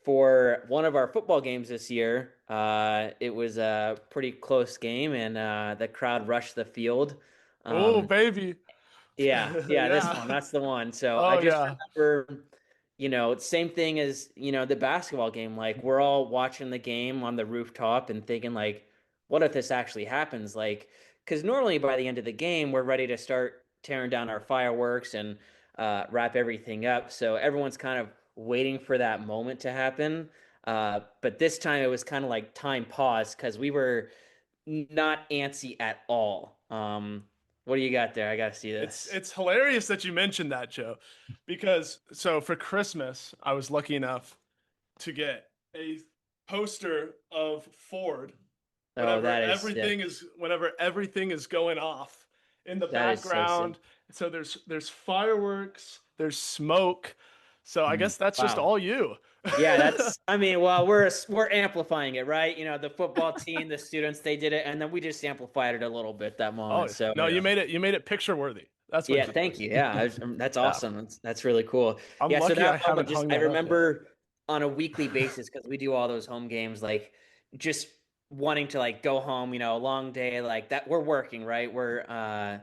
for one of our football games this year, it was a pretty close game, and the crowd rushed the field. Oh, Um, baby. yeah, this Yeah. one. That's the one. So I Oh, just yeah. remember, same thing as, the basketball game. Like we're all watching the game on the rooftop and thinking like, what if this actually happens? Like, because normally by the end of the game, we're ready to start tearing down our fireworks and wrap everything up. So everyone's kind of waiting for that moment to happen. But this time it was kind of like time paused because we were not antsy at all. What do you got there? I got to see It's this. it's hilarious that you mentioned that, Joe, because so for Christmas, I was lucky enough to get a poster of Ford Oh, that is sick. whenever everything is going off in the That is so sick. background. So there's fireworks, there's smoke. So I Mhm. guess that's just Wow. all you. Yeah, I mean, well, we're amplifying it, right? The football team, the students, they did it, and then we just amplified it a little bit that Oh moment. So, no, you made it picture worthy. That's what yeah, you did. thank you. Yeah, that's Yeah. awesome. That's really cool. I'm Yeah, so lucky I that moment, haven't just hung I that up yet. remember on a weekly basis because we do all those home games, like just wanting to like go home, a long day like that. We're working, right?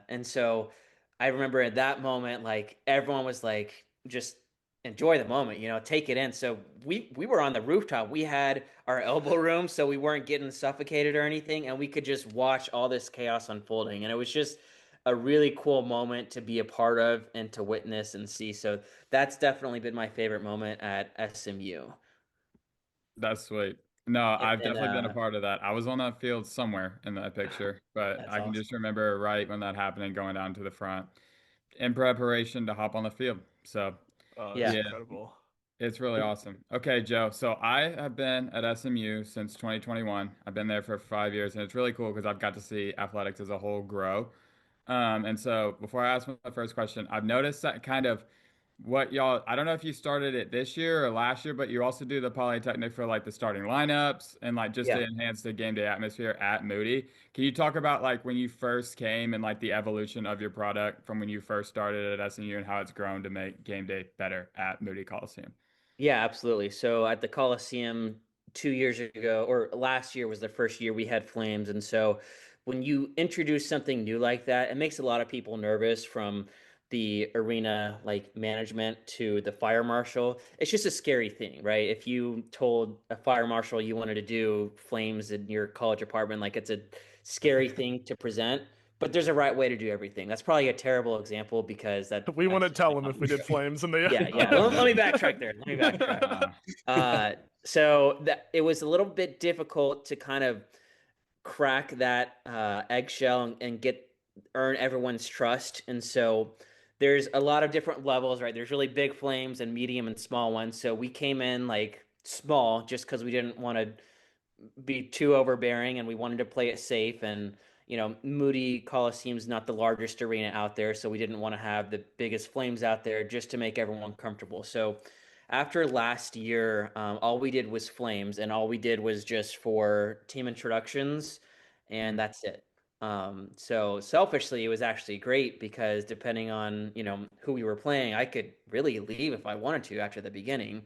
And so I remember at that moment, like everyone was like, just enjoy the moment, take it in. So we were on the rooftop. We had our elbow room, so we weren't getting suffocated or anything, and we could just watch all this chaos unfolding, and it was just a really cool moment to be a part of and to witness and see. So that's definitely been my favorite moment at SMU. That's sweet. No, And I've then definitely been a part of that. I was on that field somewhere in that picture, but that's I can awesome. just remember right when that happened and going down to the front in preparation to hop on the field. So, Oh, that's Yeah. yeah, incredible. it's really awesome. Okay, Joe. So I have been at SMU since 2021. I've been there for 5 years, and it's really cool because I've got to see athletics as a whole grow. And so before I ask my first question, I've noticed that kind of what y'all, I don't know if you started it this year or last year, but you also do the Polytechnic for like the starting lineups and like just to Yeah. enhance the game day atmosphere at Moody. Can you talk about like when you first came and like the evolution of your product from when you first started at SMU and how it's grown to make game day better at Moody Coliseum? Yeah, absolutely. So at the Coliseum 2 years ago, or last year was the first year we had flames. And so when you introduce something new like that, it makes a lot of people nervous from the arena like management to the fire marshal. It's just a scary thing, right? If you told a fire marshal you wanted to do flames in your college apartment, like it's a scary thing to present. But there's a right way to do everything. That's probably a terrible example because We that's wouldn't just my tell him if we did commentary. flames in the Yeah, yeah. Let me backtrack there. Let me backtrack. Uh, so that it was a little bit difficult to kind of crack that eggshell and get earn everyone's trust. And so there's a lot of different levels, right? There's really big flames and medium and small ones. So we came in like small just because we didn't want to be too overbearing and we wanted to play it safe. And Moody Coliseum's not the largest arena out there, so we didn't want to have the biggest flames out there just to make everyone comfortable. So after last year, all we did was flames, and all we did was just for team introductions, and that's it. So selfishly, it was actually great because depending on who we were playing, I could really leave if I wanted to after the beginning.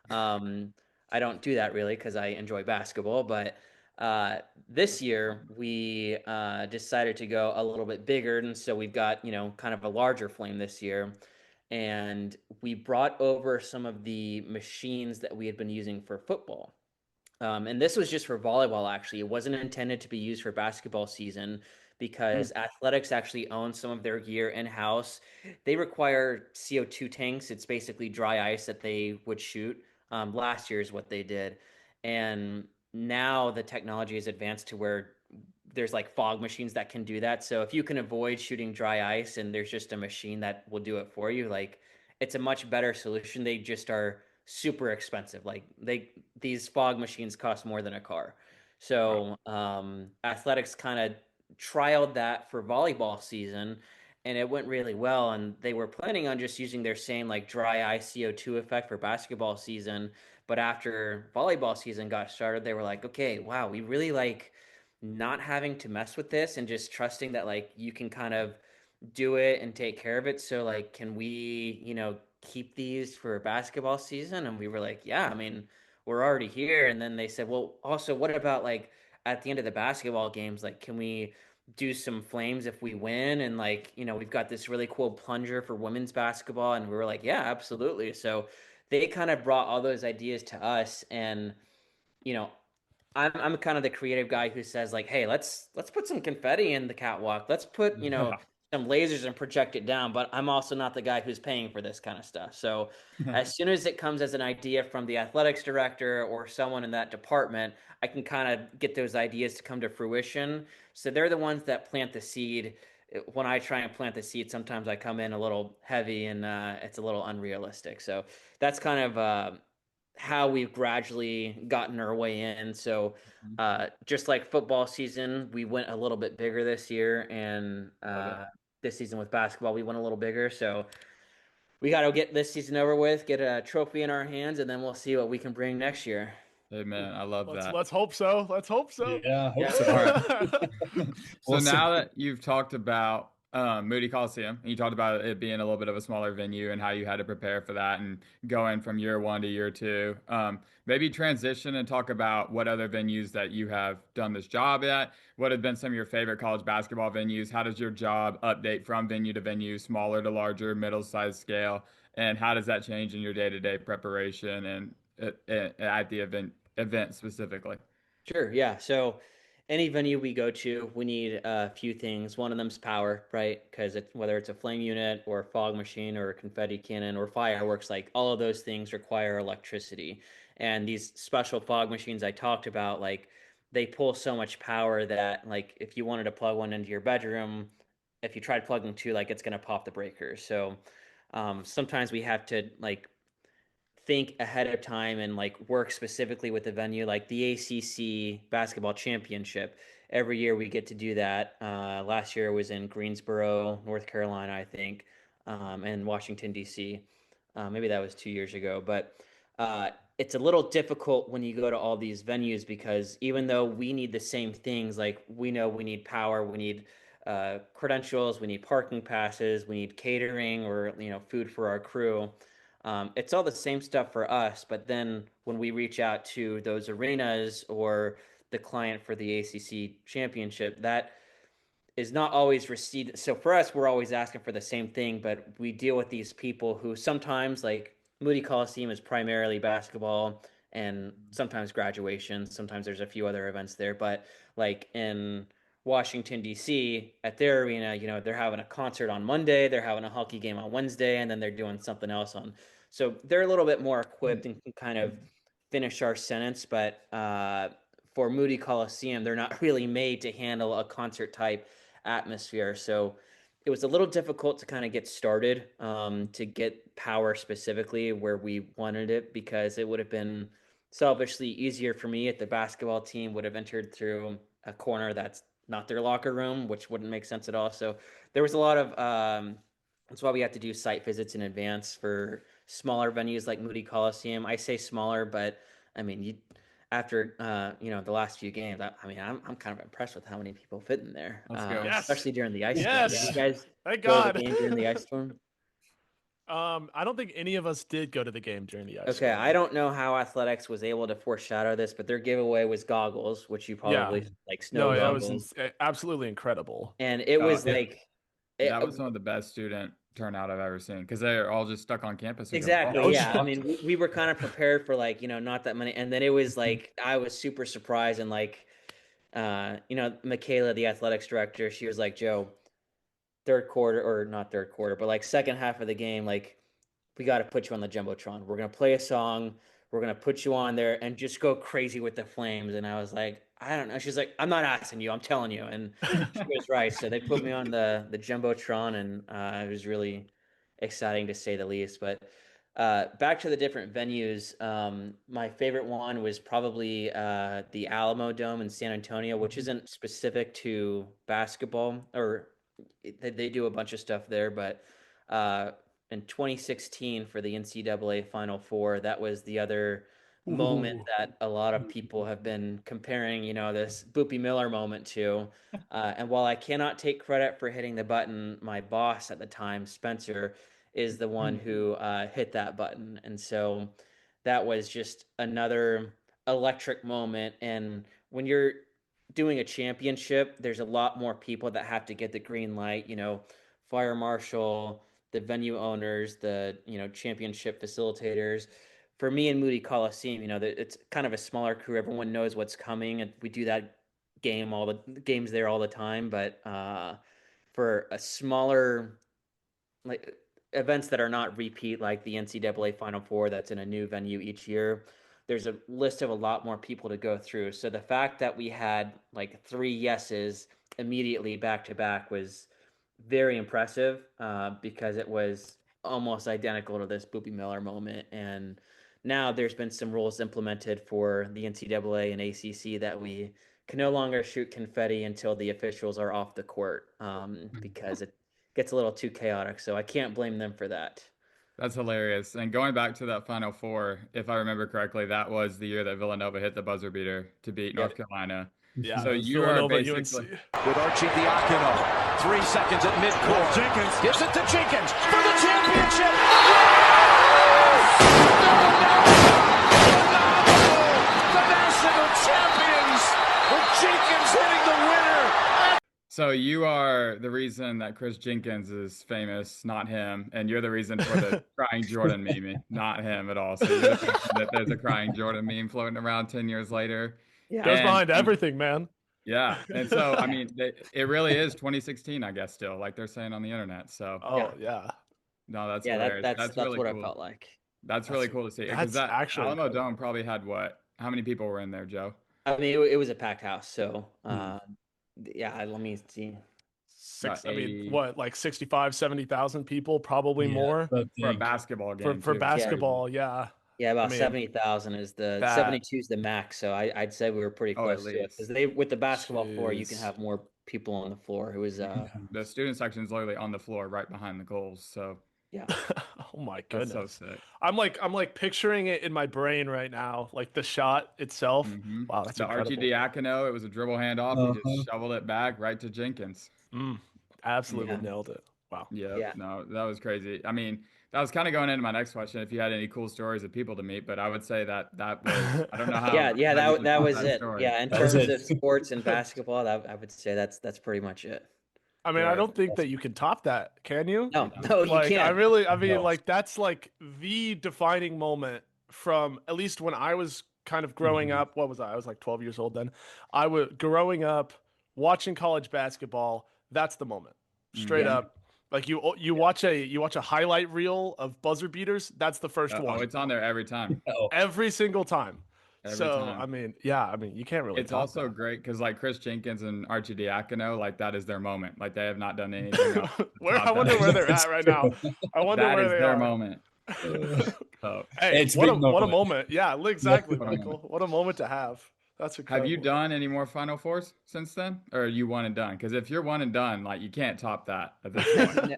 Um, I don't do that really because I enjoy basketball, but this year we decided to go a little bit bigger, and so we've got kind of a larger flame this year, and we brought over some of the machines that we had been using for football. And this was just for volleyball, actually. It wasn't intended to be used for basketball season because athletics actually owns some of their gear in-house. They require CO2 tanks. It's basically dry ice that they would shoot. Last year is what they did. And now the technology is advanced to where there's like fog machines that can do that. So if you can avoid shooting dry ice and there's just a machine that will do it for you, like it's a much better solution. They just are super expensive. Like these fog machines cost more than a car. So athletics kind of trialed that for volleyball season and it went really well. And they were planning on just using their same like dry ice CO2 effect for basketball season. But after volleyball season got started, they were like, okay, wow, we really like not having to mess with this and just trusting that like you can kind of do it and take care of it. So like, can we, keep these for basketball season? And we were like, yeah, I mean, we're already here. And then they said, well, also, what about like at the end of the basketball games? Like, can we do some flames if we win? And like, we've got this really cool plunger for women's basketball. And we were like, yeah, absolutely. So they kind of brought all those ideas to us. And, you know, I'm kind of the creative guy who says like, hey, let's put some confetti in the catwalk. Let's put, some lasers and project it down, but I'm also not the guy who's paying for this kind of stuff. So as soon as it comes as an idea from the athletics director or someone in that department, I can kind of get those ideas to come to fruition. So they're the ones that plant the seed. When I try and plant the seed, sometimes I come in a little heavy and it's a little unrealistic. So that's kind of how we've gradually gotten our way in. So just like football season, we went a little bit bigger this year, and this season with basketball, we went a little bigger. So we got to get this season over with, get a trophy in our hands, and then we'll see what we can bring next year. Hey man, I love that. Let's hope so. Let's hope so. Yeah, hope Yeah. so. All right. So Well, now that you've talked about Moody Coliseum, and you talked about it being a little bit of a smaller venue and how you had to prepare for that and going from year one to year two, maybe transition and talk about what other venues that you have done this job at. What have been some of your favorite college basketball venues? How does your job update from venue to venue, smaller to larger, middle-sized scale? And how does that change in your day-to-day preparation and at the event specifically? Sure. Yeah. So any venue we go to, we need a few things. One of them's power, right? Because whether it's a flame unit or a fog machine or a confetti cannon or fireworks, like all of those things require electricity. And these special fog machines I talked about, like they pull so much power that like if you wanted to plug one into your bedroom, if you tried plugging two, like it's gonna pop the breakers. So sometimes we have to like think ahead of time and like work specifically with the venue, like the ACC basketball championship. Every year we get to do that. Last year it was in Greensboro, North Carolina, I think, and Washington D.C. Maybe that was 2 years ago, but it's a little difficult when you go to all these venues because even though we need the same things, like we know we need power, we need credentials, we need parking passes, we need catering or food for our crew. It's all the same stuff for us, but then when we reach out to those arenas or the client for the ACC championship, that is not always received. So for us, we're always asking for the same thing, but we deal with these people who sometimes, like Moody Coliseum, is primarily basketball and sometimes graduation. Sometimes there's a few other events there, but like in Washington D.C. at their arena, they're having a concert on Monday, they're having a hockey game on Wednesday, and then they're doing something else on. So they're a little bit more equipped and can kind of finish our sentence, but for Moody Coliseum, they're not really made to handle a concert type atmosphere. So it was a little difficult to kind of get started, to get power specifically where we wanted it, because it would have been selfishly easier for me if the basketball team would have entered through a corner that's not their locker room, which wouldn't make sense at all. So there was a lot of, that's why we have to do site visits in advance for smaller venues like Moody Coliseum. I say smaller, but I mean, after the last few games, I'm kind of impressed with how many people fit in there. Yes. Especially during the ice storm. Yes. Did you guys Thank go to God. the game during the ice storm? I don't think any of us did go to the game during the ice Okay, storm. I don't know how Athletics was able to foreshadow this, but their giveaway was goggles, which you probably like snow goggles. That was absolutely incredible. And it was that was some of the best student turnout I've ever seen because they're all just stuck on campus. Exactly. Yeah. I mean, we were kind of prepared for not that many. And then it was like, I was super surprised. And Michaela, the athletics director, she was like, Joe, third quarter, or not third quarter, but like second half of the game, like, we got to put you on the Jumbotron. We're going to play a song. We're going to put you on there and just go crazy with the flames. And I was like, I don't know. She's like, I'm not asking you, I'm telling you. And she was right. So they put me on the Jumbotron, and it was really exciting to say the least. But back to the different venues. My favorite one was probably the Alamo Dome in San Antonio, which isn't specific to basketball, or they do a bunch of stuff there. But in 2016 for the NCAA Final Four, that was the other moment that a lot of people have been comparing, this Boopie Miller moment to. And while I cannot take credit for hitting the button, my boss at the time, Spencer, is the one who hit that button. And so that was just another electric moment. And when you're doing a championship, there's a lot more people that have to get the green light, fire marshal, the venue owners, the championship facilitators. For me and Moody Coliseum, it's kind of a smaller crew. Everyone knows what's coming, and we do that all the games there all the time. But for a smaller, like, events that are not repeat, like the NCAA Final Four, that's in a new venue each year, there's a list of a lot more people to go through. So the fact that we had like 3 yeses immediately back to back was very impressive, because it was almost identical to this Boopie Miller moment. And now there's been some rules implemented for the NCAA and ACC that we can no longer shoot confetti until the officials are off the court, because it gets a little too chaotic. So I can't blame them for that. That's hilarious. And going back to that Final Four, if I remember correctly, that was the year that Villanova hit the buzzer beater to beat North Carolina. Yeah. So you are basically with Archie 3 seconds at midcourt. Jenkins gives it to Jenkins for the championship. The national champions with Jenkins hitting the winner. So you are the reason that Chris Jenkins is famous, not him, and you're the reason for the crying Jordan meme, not him at all. So you're the reason that there's a crying Jordan meme floating around 10 years later. Yeah. Goes behind everything, man. Yeah. And so, I mean, it really is 2016, I guess, still, like they're saying on the internet. So, yeah. No, that's hilarious. That's really what cool. it felt like. That's really cool to see. Because that actually Alamo Dome probably had what? How many people were in there, Joe? I mean, it was a packed house. So, yeah, let me see. Like 65, 70,000 people, probably more. For a basketball game. For basketball, yeah. Yeah, about 70,000 is 72 is the max. So I'd say we were pretty close to it, because with the basketball floor, you can have more people on the floor. It was the student section is literally on the floor right behind the goals. So Yeah. Oh my That's goodness. so sick. I'm like picturing it in my brain right now, like the shot itself. Mm-hmm. Wow, that's The Archie incredible. Diacono, it was a dribble handoff. He just shoveled it back right to Jenkins. Absolutely Yeah. nailed it. Wow. Yep. Yeah. No, that was crazy. I mean, that was kind of going into my next question if you had any cool stories of people to meet, but I would say that was, I don't know Yeah, how you can that top was that it. story. Yeah, in That was terms it. of sports and basketball, that I would say that's pretty much it. I mean, I Good. don't think that you can top that, can you? No, you Like, can't. I mean, No. like, that's like the defining moment from at least when I was kind of growing up. What was I? I was like 12 years old then. I was growing up watching college basketball. That's the moment, straight Mm-hmm. Yeah. up. Like you watch a highlight reel of buzzer beaters. That's the first Oh, one it's on there every time. Oh, every single time. Every So I time. mean, yeah, I mean, you can't really It's top also that. great because like Chris Jenkins and Archie Diacono, like that is their moment. Like they have not done anything else to Where I top wonder that. where they're at right now. I wonder That where is they their are. moment. So, Hey, it's a big what a moment. moment. Yeah, exactly, what a Michael. moment. What a moment to have. That's Have you incredible. done any more Final Fours since then? Or are you one and done? Because if you're one and done, like you can't top that at this point.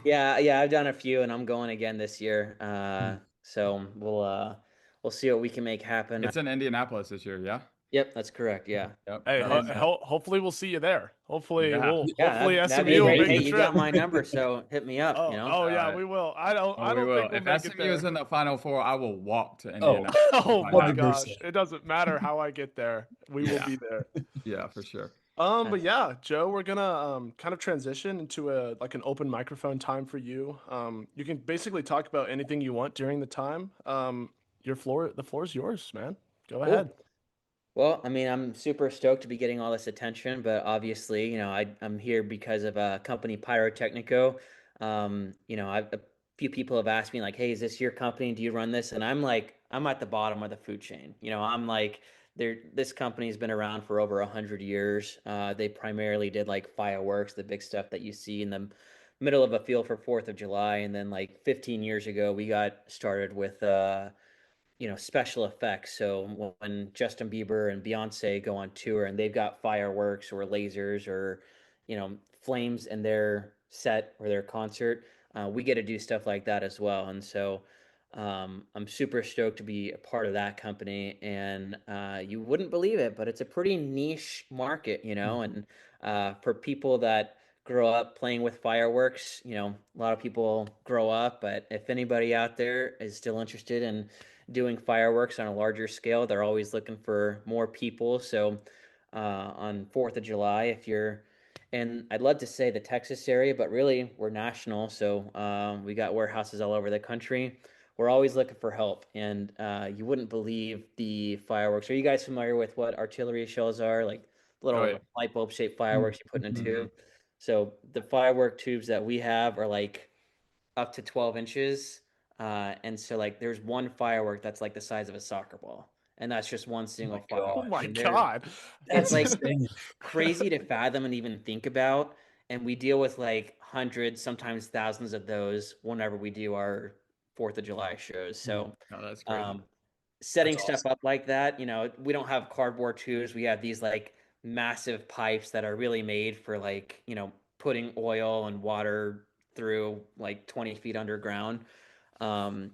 Yeah, I've done a few, and I'm going again this year. Hmm. So we'll see what we can make happen. It's in Indianapolis this year, yeah? Yep, that's correct. Yeah. Yep. Hey, That'll be And sick. hopefully we'll see you there. Hopefully Yeah. yeah, hopefully that'd be SMU will great. make Hey, the you trip. got my number, so hit me up, you know. Oh All yeah, right. we will. Oh, I we don't will. think we'll If make it SMU is there. in the Final Four, I will walk to Oh, Indianapolis. to Oh find my out. 100%. gosh. It doesn't matter how I get there. We will Yeah. be there. Yeah, for sure. But That's yeah, Joe, we're gonna kind of transition into a like an open microphone time for you. You can basically talk about anything you want during the time. The floor is yours, man. Go ahead. cool. Well, I mean, I'm super stoked to be getting all this attention, but obviously, I'm here because of a company Pyrotechnico. A few people have asked me like, "Hey, is this your company? Do you run this?" And I'm like, I'm at the bottom of the food chain. I'm like, this company's been around for over 100 years. They primarily did like fireworks, the big stuff that you see in the middle of a field for 4th of July, and then like 15 years ago, we got started with special effects. So when Justin Bieber and Beyonce go on tour and they've got fireworks or lasers or, flames in their set or their concert, we get to do stuff like that as well. And so I'm super stoked to be a part of that company. And you wouldn't believe it, but it's a pretty niche market, and for people that grow up playing with fireworks, a lot of people grow up, but if anybody out there is still interested in doing fireworks on a larger scale. They're always looking for more people. So on 4th of July, if you're and I'd love to say the Texas area, but really we're national. So we got warehouses all over the country. We're always looking for help, and you wouldn't believe the fireworks. Are you guys familiar with what artillery shells are? Like Oh, little yeah. light bulb shaped fireworks you put in a Mhm. tube. So the firework tubes that we have are like up to 12 inches. And so like there's one firework that's like the size of a soccer ball. And that's just one Oh my single Oh firework. my gosh. And God. it's That's like insane. crazy to fathom and even think about. And we deal with like hundreds, sometimes thousands of those whenever we do our 4th of July shows. So Oh, that's crazy. um, setting That's stuff awesome. up like that, we don't have cardboard tubes. We have these like massive pipes that are really made for like, putting oil and water through like 20 feet underground. Um,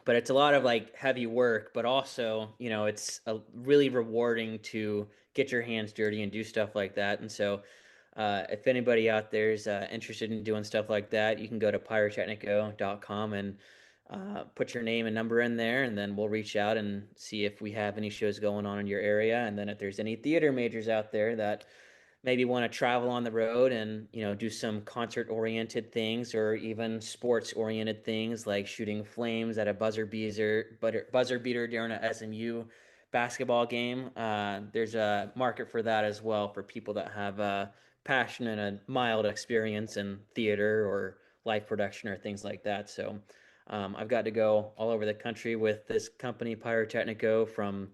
but it's a lot of like heavy work, but also, it's really rewarding to get your hands dirty and do stuff like that. And so, if anybody out there is interested in doing stuff like that, you can go to pyrotechnico.com and put your name and number in there, and then we'll reach out and see if we have any shows going on in your area. And then if there's any theater majors out there that maybe want to travel on the road and do some concert oriented things or even sports oriented things like shooting flames at a buzzer beater during a SMU basketball game, there's a market for that as well for people that have a passion and a mild experience in theater or live production or things like that. So I've got to go all over the country with this company Pyrotechnico, from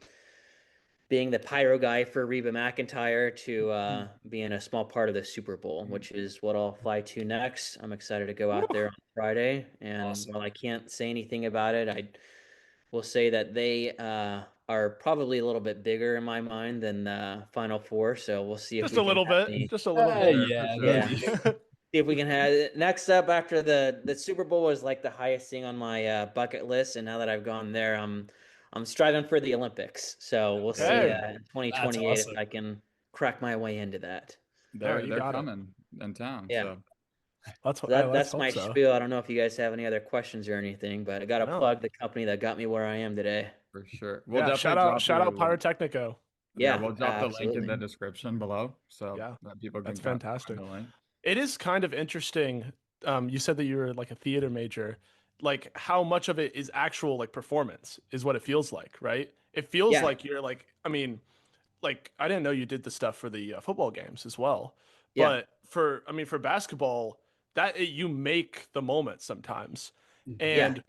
being the pyro guy for Reba McEntire to being a small part of the Super Bowl, which is what I'll fly to next. I'm excited to go out there on Friday, and Awesome. while I can't say anything about it, I will say that they are probably a little bit bigger in my mind than Final Four. So we'll see if Just we a can little have bit. any. Just a little bit. Yeah, For sure. Yeah, maybe. See if we can have it. Next up after the Super Bowl was like the highest thing on my bucket list, and now that I've gone there, I'm striving for the Olympics. So we'll see Okay. in That's 2028 if awesome. I can crack my way into that. They're coming in town. Yeah. So Let's So let's that's hope my so. spiel. I don't know if you guys have any other questions or anything, but I got to No. plug the company that got me where I am today. for sure. We'll Yeah, definitely shout out link. Pyrotechnico. Yeah, Yeah, we'll drop the link in absolutely. the description below so Yeah, that people can that's find fantastic. the link. It is kind of interesting. You said that you were like a theater major. Like how much of it is actual like performance is what it feels like, right? It feels Yeah, like you're like, I mean, like I didn't know you did the stuff for the football games as well, yeah, but for basketball, you make the moment sometimes, yeah. and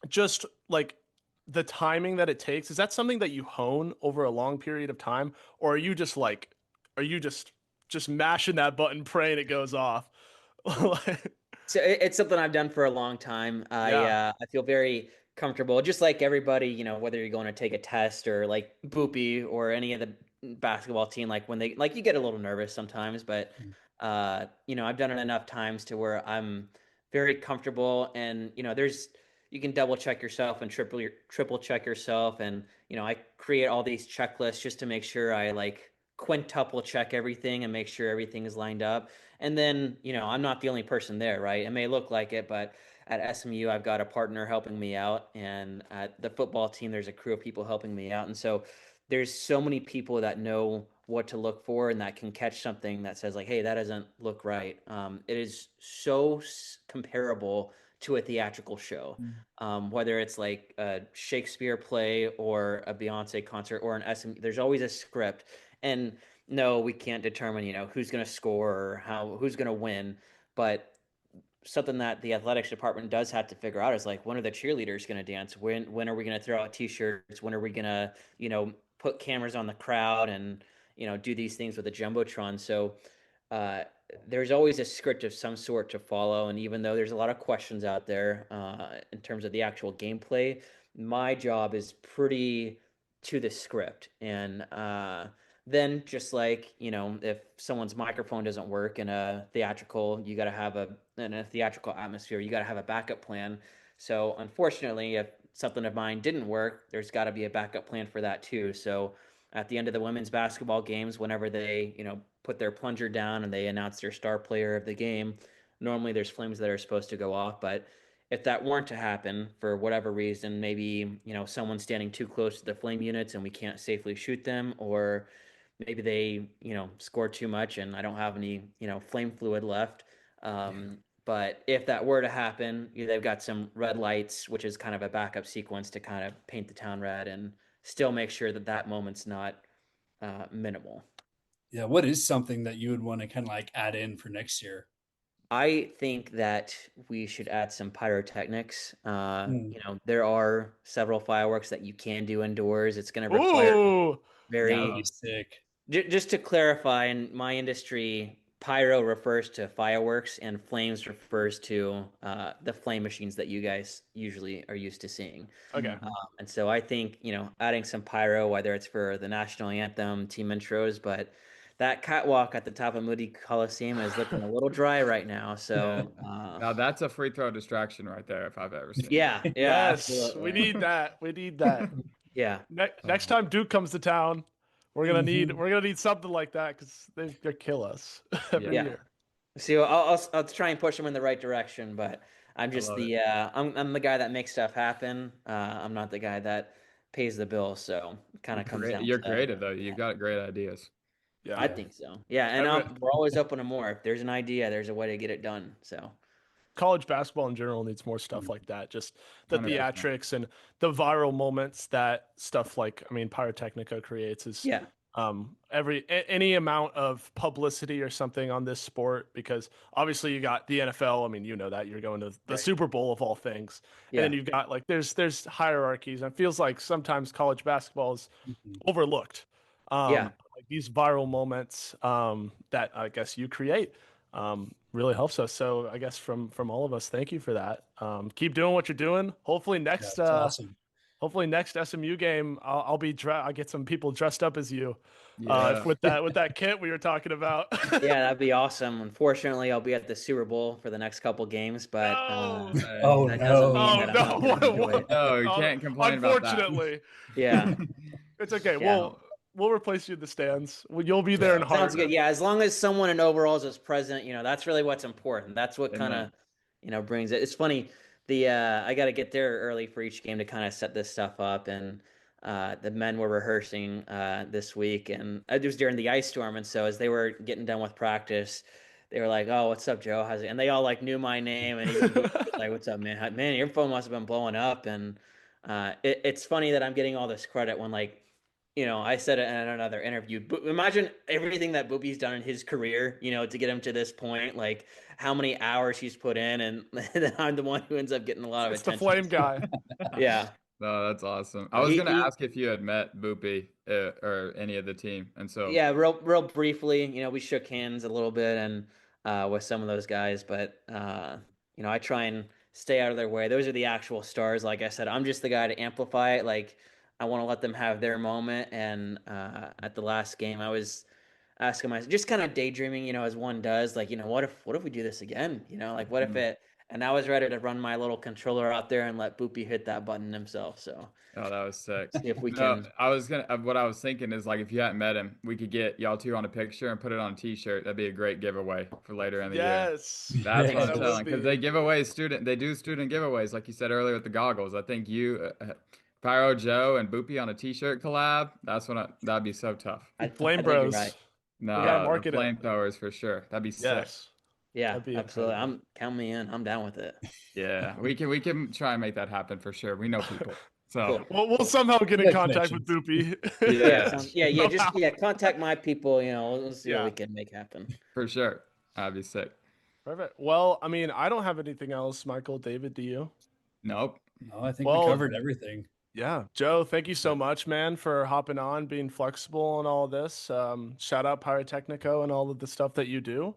just like the timing that it takes, is that something that you hone over a long period of time, or are you just like, are you just mashing that button praying it goes off? So it's something I've done for a long time. Yeah, I feel very comfortable, just like everybody, whether you're going to take a test or like Boopy or any of the basketball team, like when they like you get a little nervous sometimes, but I've done it enough times to where I'm very comfortable, and there's you can double check yourself and triple check yourself, and I create all these checklists just to make sure I like quintuple check everything and make sure everything is lined up. And then, I'm not the only person there, right? It may look like it, but at SMU, I've got a partner helping me out. And at the football team, there's a crew of people helping me out. And so there's so many people that know what to look for and that can catch something that says, like, hey, that doesn't look right. It is so comparable to a theatrical show, whether it's like a Shakespeare play or a Beyonce concert or an SMU, there's always a script. And no, we can't determine, who's going to score or who's going to win. But something that the athletics department does have to figure out is like, when are the cheerleaders going to dance? When are we going to throw out t-shirts? When are we going to, put cameras on the crowd and, do these things with a jumbotron? So uh, there's always a script of some sort to follow. And even though there's a lot of questions out there in terms of the actual gameplay, my job is pretty to the script. And then just like, if someone's microphone doesn't work in a theatrical, you got to have in a theatrical atmosphere, you got to have a backup plan. So unfortunately, if something of mine didn't work, there's got to be a backup plan for that too. So at the end of the women's basketball games, whenever they, put their plunger down and they announce their star player of the game, normally there's flames that are supposed to go off. But if that weren't to happen for whatever reason, maybe, someone's standing too close to the flame units and we can't safely shoot them, or maybe they, score too much and I don't have any, flame fluid left. But if that were to happen, they've got some red lights, which is kind of a backup sequence to kind of paint the town red and still make sure that that moment's not minimal. Yeah, what is something that you would want to kind of like add in for next year? I think that we should add some pyrotechnics. Mm. There are several fireworks that you can do indoors. It's going to require ooh, That would be very sick. Just to clarify, in my industry, pyro refers to fireworks and flames refers to the flame machines that you guys usually are used to seeing. okay. And so I think, adding some pyro, whether it's for the national anthem, team intros, but that catwalk at the top of Moody Coliseum is looking a little dry right now. So, Now that's a free throw distraction right there if I've ever seen it. yeah, Yes, we absolutely. need that. We need that. Yeah. Next time Duke comes to town, we're gonna need something like that because they kill us every Yeah. year. See, I'll try and push them in the right direction, but I'm I just love it. I'm the guy that makes stuff happen. I'm not the guy that pays the bill, so it kind of comes down You're to creative though. You've got great ideas. Yeah. I think so. Yeah, and Every, we're always open to more. If there's an idea, there's a way to get it done. So college basketball in general needs more stuff like that. Just the 100%. theatrics and the viral moments that stuff like, I mean, Pyrotechnica creates is yeah, any amount of publicity or something on this sport, because obviously you got the NFL. I mean, that you're going to the right. Super Bowl of all things. And Yeah, then you've got like, there's hierarchies, and it feels like sometimes college basketball is overlooked. yeah. Like these viral moments that I guess you create really helps us. So I guess from all of us, thank you for that. Keep doing what you're doing. Yeah, it's awesome. hopefully next SMU game, I'll get some people dressed up as you, Yeah. with that kit we were talking about. Yeah, that'd be awesome. Unfortunately, I'll be at the Super Bowl for the next couple games, but No. Oh that doesn't no! mean Oh that I'm not going to enjoy it. No, you can't complain about that. Unfortunately, Yeah, it's okay. yeah. We'll replace you in the stands. You'll be there in heart. Sounds good. Yeah, as long as someone in overalls is present, that's really what's important. That's what kind Amen. of, brings it. It's funny. I got to get there early for each game to kind of set this stuff up, and the men were rehearsing this week, and it was during the ice storm, and so as they were getting done with practice, they were like, "Oh, what's up, Joe? How's it?" And they all like knew my name, and even Boop was like, "What's up, man? Man, your phone must have been blowing up." And it's funny that I'm getting all this credit when I said it in another interview. But imagine everything that Boopy's done in his career, to get him to this point, like how many hours he's put in, and then I'm the one who ends up getting a lot of It's attention. the flame guy. Yeah. No, that's awesome. I was going to ask if you had met Boopy or any of the team. And so, Yeah, real briefly, we shook hands a little bit and with some of those guys, but I try and stay out of their way. Those are the actual stars. Like I said, I'm just the guy to amplify it. Like I want to let them have their moment. And at the last game, I was asking myself, just kind of daydreaming, as one does, like, what if we do this again? Like what if it? And I was ready to run my little controller out there and let Boopy hit that button himself. So. oh, that was sick. See if we No, can. what I was thinking is like if you hadn't met him, we could get y'all two on a picture and put it on a t-shirt. That'd be a great giveaway for later in the year. Yes. That's what I'm That telling. would Because be- they do student giveaways, like you said earlier with the goggles. I think you, Pyro Joe and Boopy on a t-shirt collab. That'd be so tough. Flame I think you're Bros. right. No, gotta the market it. flamethrowers for sure. That'd be sick. Yes. Yeah, That'd be absolutely. incredible. Count me in. I'm down with it. Yeah, we can try and make that happen for sure. We know people. So Cool. We'll somehow get in Good contact with connections. Boopy. Yeah, contact my people. We'll see Yeah. what we can make happen. for sure. That'd be sick. Perfect. Well, I mean, I don't have anything else, Michael. David, do you? Nope. No, I think Well- we covered everything. Yeah. Joe, thank you so much, man, for hopping on, being flexible and all this. Shout out Pyrotechnico and all of the stuff that you do.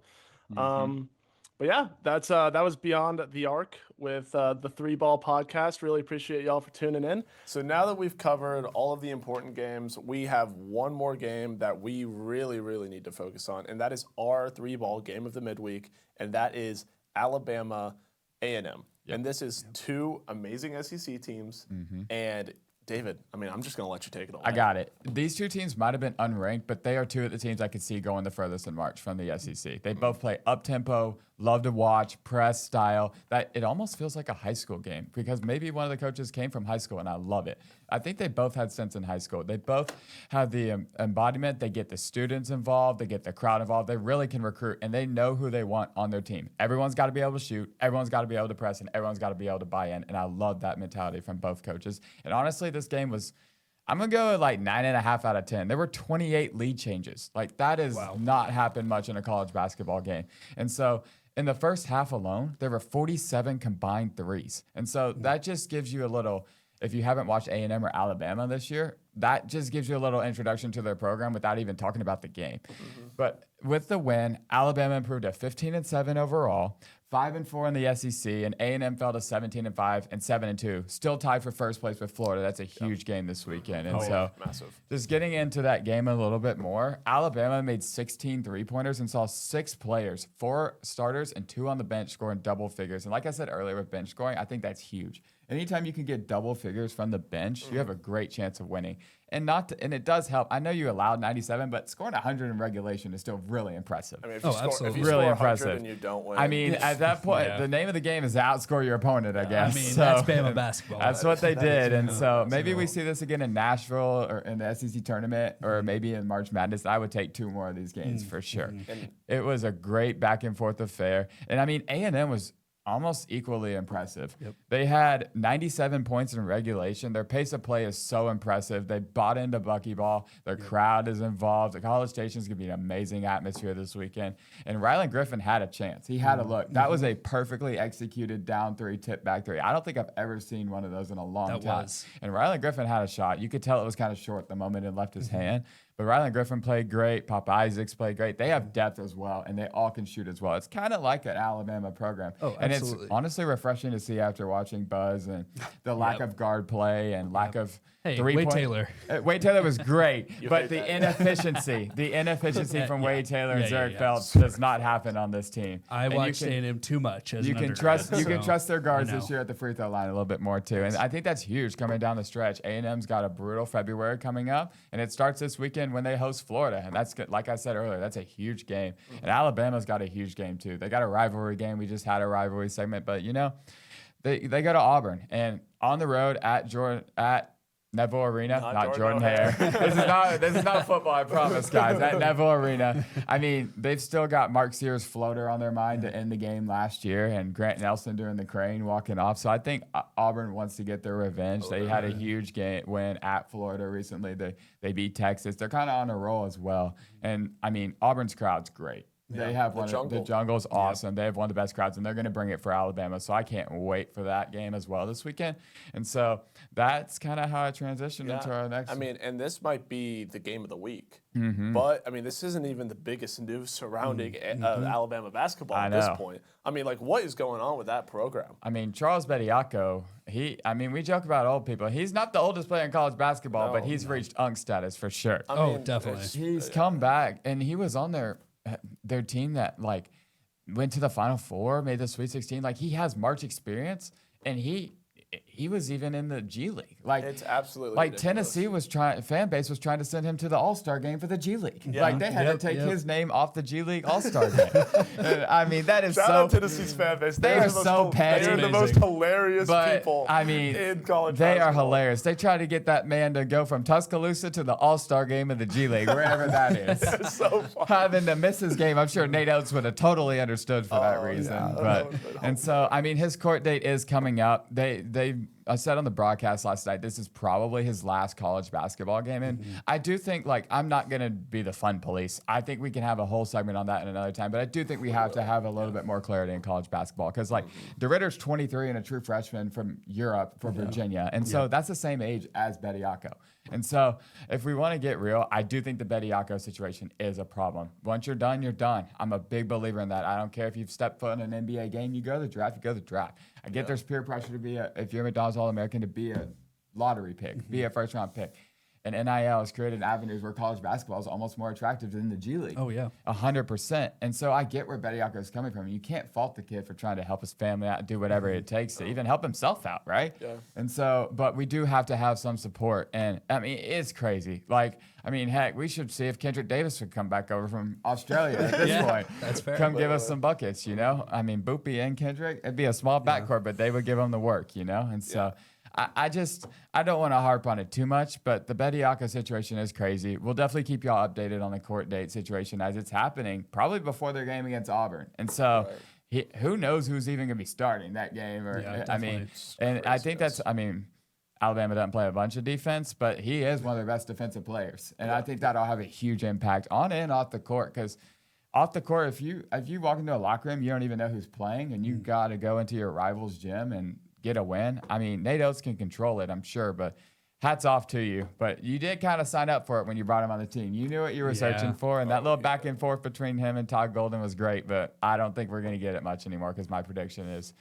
But yeah, that was Beyond the Arc with the Three Ball Podcast. Really appreciate y'all for tuning in. So now that we've covered all of the important games, we have one more game that we really, really need to focus on, and that is our three ball game of the midweek, and that is Alabama A&M. And this is two amazing SEC teams. And David, I mean, I'm just going to let you take it away. I got it. These two teams might have been unranked, but they are two of the teams I could see going the furthest in March from the SEC. They both play up-tempo, love to watch, press style. That it almost feels like a high school game because maybe one of the coaches came from high school, and I love it. I think they both had stints in high school. They both have the embodiment. They get the students involved. They get the crowd involved. They really can recruit, and they know who they want on their team. Everyone's got to be able to shoot. Everyone's got to be able to press, and everyone's got to be able to buy in. And I love that mentality from both coaches. And honestly, this game was, I'm going to go at like 9.5 out of 10. There were 28 lead changes. Like that has not happened much in a college basketball game. And so in the first half alone, there were 47 combined threes. And so that just gives you a little, if you haven't watched A&M or Alabama this year, that just gives you a little introduction to their program without even talking about the game. But with the win, Alabama improved to 15-7 overall, 5-4 in the SEC, and A&M fell to 17-5 and 7-2, still tied for first place with Florida. That's a huge game this weekend. And so massive. just getting into that game a little bit more, Alabama made 16 three-pointers and saw 6 players, 4 starters and 2 on the bench scoring double figures. And like I said earlier with bench scoring, I think that's huge. Anytime you can get double figures from the bench, you have a great chance of winning. And it does help. I know you allowed 97, but scoring 100 in regulation is still really impressive. I mean, if you absolutely. score Really 100 impressive. and you don't win. I mean, at that point, the name of the game is to outscore your opponent, I guess. I mean, So, that's Bama basketball. That's what they did. And so maybe we basketball. see this again in Nashville or in the SEC tournament or maybe in March Madness. I would take 2 more of these games for sure. It was a great back and forth affair. And I mean, A&M was almost equally impressive. They had 97 points in regulation. Their pace of play is so impressive. They bought into buckyball. Their crowd is involved. The College Station is going to be an amazing atmosphere this weekend. And Rylan Griffin had a chance. He had a look. That was a perfectly executed down 3, tip back 3. I don't think I've ever seen one of those in a long time. And Rylan Griffin had a shot. You could tell it was kind of short the moment it left his hand. But Rylan Griffin played great. Papa Isaacs played great. They have depth as well, and they all can shoot as well. It's kind of like an Alabama program. And it's honestly refreshing to see after watching Buzz and the lack of guard play and lack of Wade Taylor. Wade Taylor was great, but the inefficiency from Wade Taylor and Zurich Phelps does not happen on this team. I watched A&M too much as you an can undergrad, trust you can trust their guards this year at the free throw line a little bit more too, and I think that's huge coming down the stretch. A&M's got a brutal February coming up, and it starts this weekend when they host Florida, and that's good. Like I said earlier, that's a huge game, and Alabama's got a huge game too. They got a rivalry game. We just had a rivalry segment, but they go to Auburn and on the road at Neville Arena, not Jordan Hare. This is not football, I promise, guys. At Neville Arena, I mean, they've still got Mark Sears' floater on their mind to end the game last year, and Grant Nelson doing the crane walking off. So I think Auburn wants to get their revenge. They had a huge win at Florida recently. They beat Texas. They're kind of on a roll as well. And I mean, Auburn's crowd's great. They have the jungle's awesome. They have one of the best crowds, and they're going to bring it for Alabama. So I can't wait for that game as well this weekend. And so that's kind of how I transitioned into our next. I mean, and this might be the game of the week. But I mean, this isn't even the biggest news surrounding Alabama basketball at this point. I mean, like, what is going on with that program? I mean, Charles Bediako, we joke about old people. He's not the oldest player in college basketball, but he's reached UNC status for sure. I mean, definitely. He's come back, and he was on their team that like went to the Final Four, made the Sweet 16. Like, he has March experience, and he was even in the G League. Like, it's absolutely like ridiculous. Tennessee fan base was trying to send him to the All-Star game for the G League. Like, they had to take his name off the G League All-Star game. And, I mean, that is Shout out Tennessee's fan base. They are so petty. They are the most hilarious people. I mean, in college they basketball. are hilarious. They tried to get that man to go from Tuscaloosa to the All-Star game of the G League, wherever that is. It's so funny. Having to miss his game, I'm sure Nate Oates would have totally understood for that reason. And so, I mean, his court date is coming up. I said on the broadcast last night, this is probably his last college basketball game. And I do think, like, I'm not going to be the fun police. I think we can have a whole segment on that in another time. But I do think we have to have a little bit more clarity in college basketball. Because, like, DeRitter's 23 and a true freshman from Europe for Virginia. And so that's the same age as Bediako. And so if we want to get real, I do think the Bediako situation is a problem. Once you're done, you're done. I'm a big believer in that. I don't care if you've stepped foot in an NBA game, you go to the draft, I get there's peer pressure to be if you're a McDonald's All-American, to be a lottery pick, be a first-round pick. And NIL has created avenues where college basketball is almost more attractive than the G League. Oh, yeah. 100%. And so I get where Bediako is coming from. You can't fault the kid for trying to help his family out and do whatever it takes to even help himself out, right? Yeah. And so, but we do have to have some support. And, I mean, it's crazy. Like, I mean, heck, we should see if Kendrick Davis would come back over from Australia at this point. That's fair. Come give us some buckets, you know? I mean, Boopy and Kendrick, it'd be a small backcourt, but they would give him the work, you know? And so I don't want to harp on it too much, but the Bediako situation is crazy. We'll definitely keep y'all updated on the court date situation as it's happening, probably before their game against Auburn. And so who knows who's even going to be starting that game? Or I mean, and I think Alabama doesn't play a bunch of defense, but he is one of their best defensive players. And I think that'll have a huge impact on and off the court, because off the court, if you walk into a locker room, you don't even know who's playing, and you got to go into your rival's gym and get a win. I mean, Nate Oates can control it, I'm sure, but hats off to you. But you did kind of sign up for it when you brought him on the team. You knew what you were searching for, and that little back and forth between him and Todd Golden was great, but I don't think we're going to get it much anymore, because my prediction is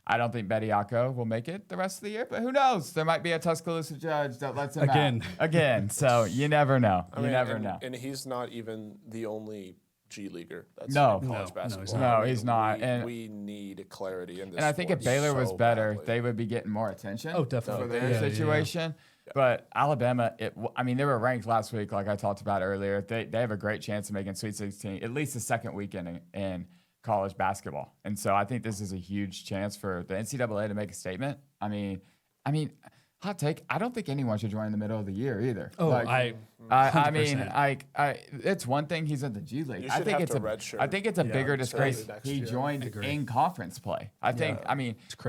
I don't think Bediako will make it the rest of the year, but who knows? There might be a Tuscaloosa judge that lets him out. Again. So you never know. You never know. And he's not even the only G Leaguer that's in college basketball. No, he's not. We need clarity in this. And I think if Baylor was better, they would be getting more attention. Oh, definitely. For their situation. Yeah. But Alabama, they were ranked last week, like I talked about earlier. They have a great chance of making Sweet 16, at least the second weekend in college basketball. And so I think this is a huge chance for the NCAA to make a statement. I mean, hot take, I don't think anyone should join in the middle of the year either. Oh, I mean, it's one thing he's in the G League. I think it's a bigger disgrace he joined in conference play. I think,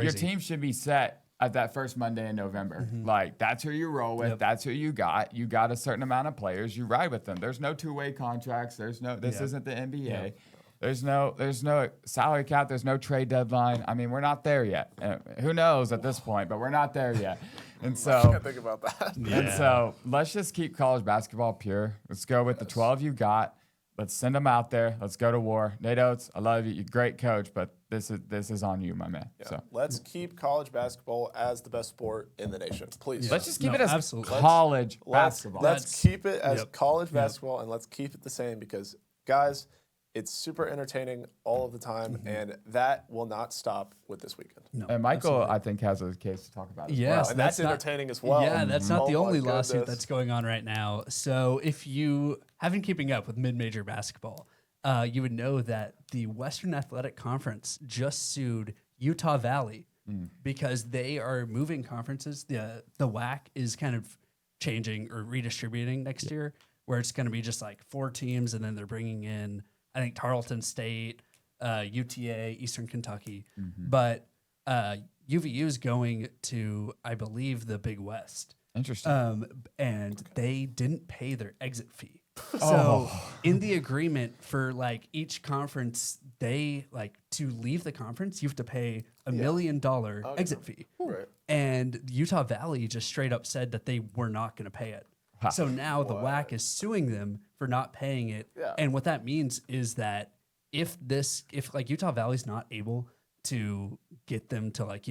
your team should be set at that first Monday in November. Like, that's who you roll with. That's who you got. You got a certain amount of players. You ride with them. There's no two-way contracts. This isn't the NBA. There's no salary cap. There's no trade deadline. I mean, we're not there yet. Who knows at this point, but we're not there yet. And so, I can't think about that. And so let's just keep college basketball pure. Let's go with the 12 you got. Let's send them out there. Let's go to war. Nate Oates, I love you. You're a great coach, but this is on you, my man. Yeah. So let's keep college basketball as the best sport in the nation, please. let's just keep it as absolutely. college basketball. Let's keep it as college basketball, and let's keep it the same because, guys, it's super entertaining all of the time, and that will not stop with this weekend. No, And Michael, absolutely. I think, has a case to talk about as Yes, well. And that's entertaining as well. Yeah, that's not the Oh my only lawsuit goodness. that's going on right now. So if you haven't keeping up with mid-major basketball, you would know that the Western Athletic Conference just sued Utah Valley because they are moving conferences. The WAC is kind of changing or redistributing next year, where it's going to be just like 4 teams, and then they're bringing in, I think, Tarleton State, UTA, Eastern Kentucky. But UVU is going to, I believe, the Big West. Interesting. And they didn't pay their exit fee. So in the agreement for like each conference, they like to leave the conference, you have to pay $1 million exit fee. Right. And Utah Valley just straight up said that they were not going to pay it. So now the WAC is suing them for not paying it. Yeah. And what that means is that if like Utah Valley's not able to get them to like,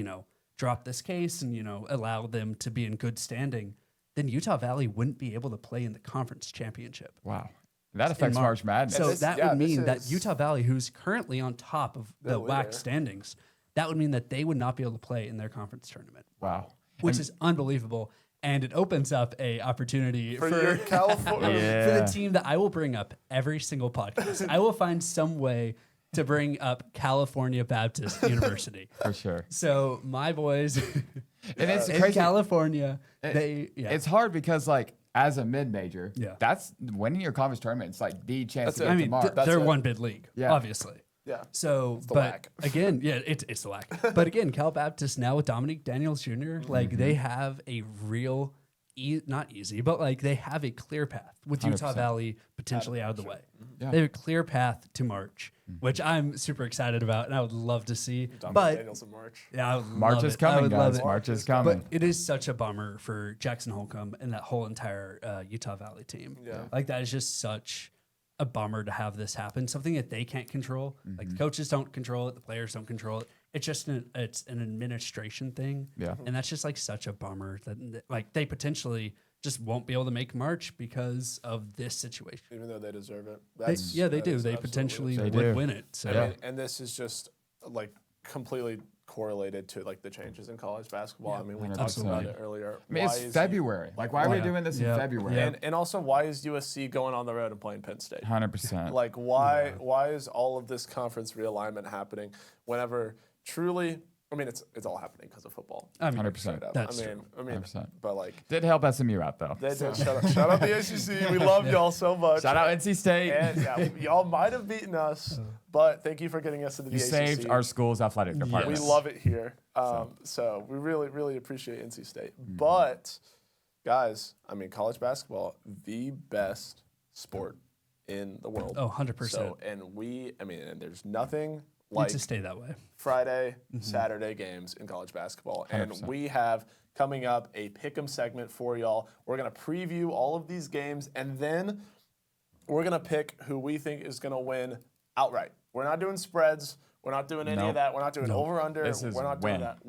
drop this case and, allow them to be in good standing, then Utah Valley wouldn't be able to play in the conference championship. Wow. That affects March Madness. So that would mean that is- Utah Valley, who's currently on top of the leader. WAC standings, that would mean that they would not be able to play in their conference tournament, Wow. which is unbelievable. And it opens up a opportunity For your California. for the team that I will bring up every single podcast. I will find some way to bring up California Baptist University. For sure. So my boys And it's in crazy. California, It's hard because, like, as a mid-major, Yeah. that's winning your conference tournament. It's like the chance to it. get I to mean, March. That's they're it. one bid league, Yeah. obviously. Yeah. So, the but WAC. again, it's the WAC. But again, Cal Baptist now with Dominique Daniels Jr., like they have a real, not easy, but like they have a clear path with Utah 100%. Valley potentially out of the way. Yeah. They have a clear path to March, which I'm super excited about, and I would love to see. Dominic but Daniels in March. yeah, I would March love is it. I coming, would love guys. it. March is coming. But it is such a bummer for Jackson Holcomb and that whole entire Utah Valley team. Yeah. Like that is just such a bummer to have this happen. Something that they can't control. Like the coaches don't control it, the players don't control it. It's just it's an administration thing. Yeah. And that's just like such a bummer that like they potentially just won't be able to make March because of this situation. Even though they deserve it. They That do. is They absolutely potentially They would do. win it. So I mean, and this is just like completely correlated to like the changes in college basketball. I mean, we talked about 100%. it earlier. I mean, Why it's is February. Like, why are we Yeah. doing this in Yeah. February? Yeah. and also why is USC going on the road and playing Penn State? 100%. Like why is all of this conference realignment happening whenever truly I mean it's all happening because of football. I mean, 100%. Straight up. That's I mean 100%. but like Did help SMU out, though. they did shout out the ACC. We love y'all so much. Shout out NC State. And yeah, y'all might have beaten us, but thank you for getting us into the You ACC. saved our school's athletic department. We love it here. So we really, really appreciate NC State. But, guys, I mean, college basketball, the best sport in the world. Oh, 100%. So, and there's nothing Need like to stay that way. Friday, Saturday games in college basketball. And 100%. we have coming up a pick'em segment for y'all. We're going to preview all of these games, and then we're going to pick who we think is going to win outright. We're not doing spreads. We're not doing any of Nope. that. We're not doing over-under. This is We're not win. doing that.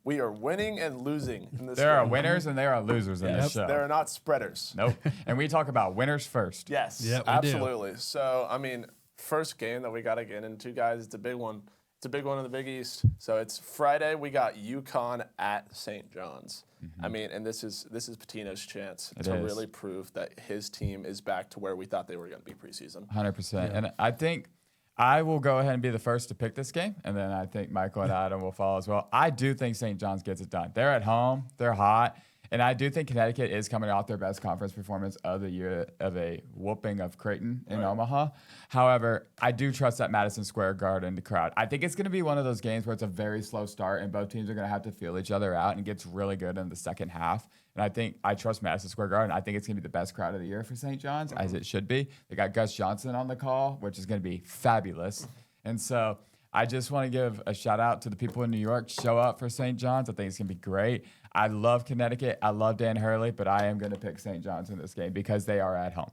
We are winning and losing in this There are game. winners and there are losers in this show. There are not spreaders. Nope. And we talk about winners first. Yes, Yeah, we do. absolutely. So, I mean, first game that we got to get into, guys, it's a big one. It's a big one in the Big East. So it's Friday. We got UConn at St. John's. I mean, and this is Patino's chance to is. really prove that his team is back to where we thought they were going to be preseason. 100%. And I think I will go ahead and be the first to pick this game, and then I think Michael and Adam will follow as well. I do think St. John's gets it done. They're at home. They're hot. And I do think Connecticut is coming off their best conference performance of the year of a whooping of Creighton in Omaha. However, I do trust that Madison Square Garden crowd. I think it's going to be one of those games where it's a very slow start and both teams are going to have to feel each other out and it gets really good in the second half. And I think I trust Madison Square Garden. I think it's going to be the best crowd of the year for St. John's, as it should be. They got Gus Johnson on the call, which is going to be fabulous. And so I just want to give a shout out to the people in New York. Show up for St. John's. I think it's going to be great. I love Connecticut. I love Dan Hurley, but I am going to pick St. John's in this game because they are at home.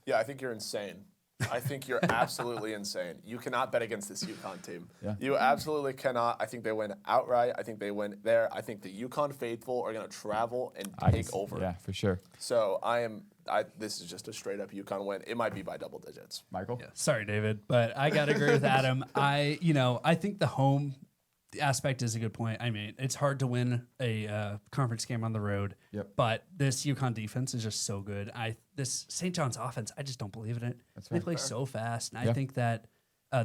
Yeah, I think you're insane I think you're absolutely insane. You cannot bet against this UConn team. Yeah. You absolutely cannot. I think they win outright. I think they win there. I think the UConn faithful are going to travel and take over. Yeah, for sure. So this is just a straight up UConn win. It might be by double digits. Michael? Yeah, sorry, David, but I got to agree with Adam. I think the home aspect is a good point. I mean, it's hard to win a conference game on the road. Yep. But this UConn defense is just so good. This St. John's offense, I just don't believe in it. They play so fast, and I think that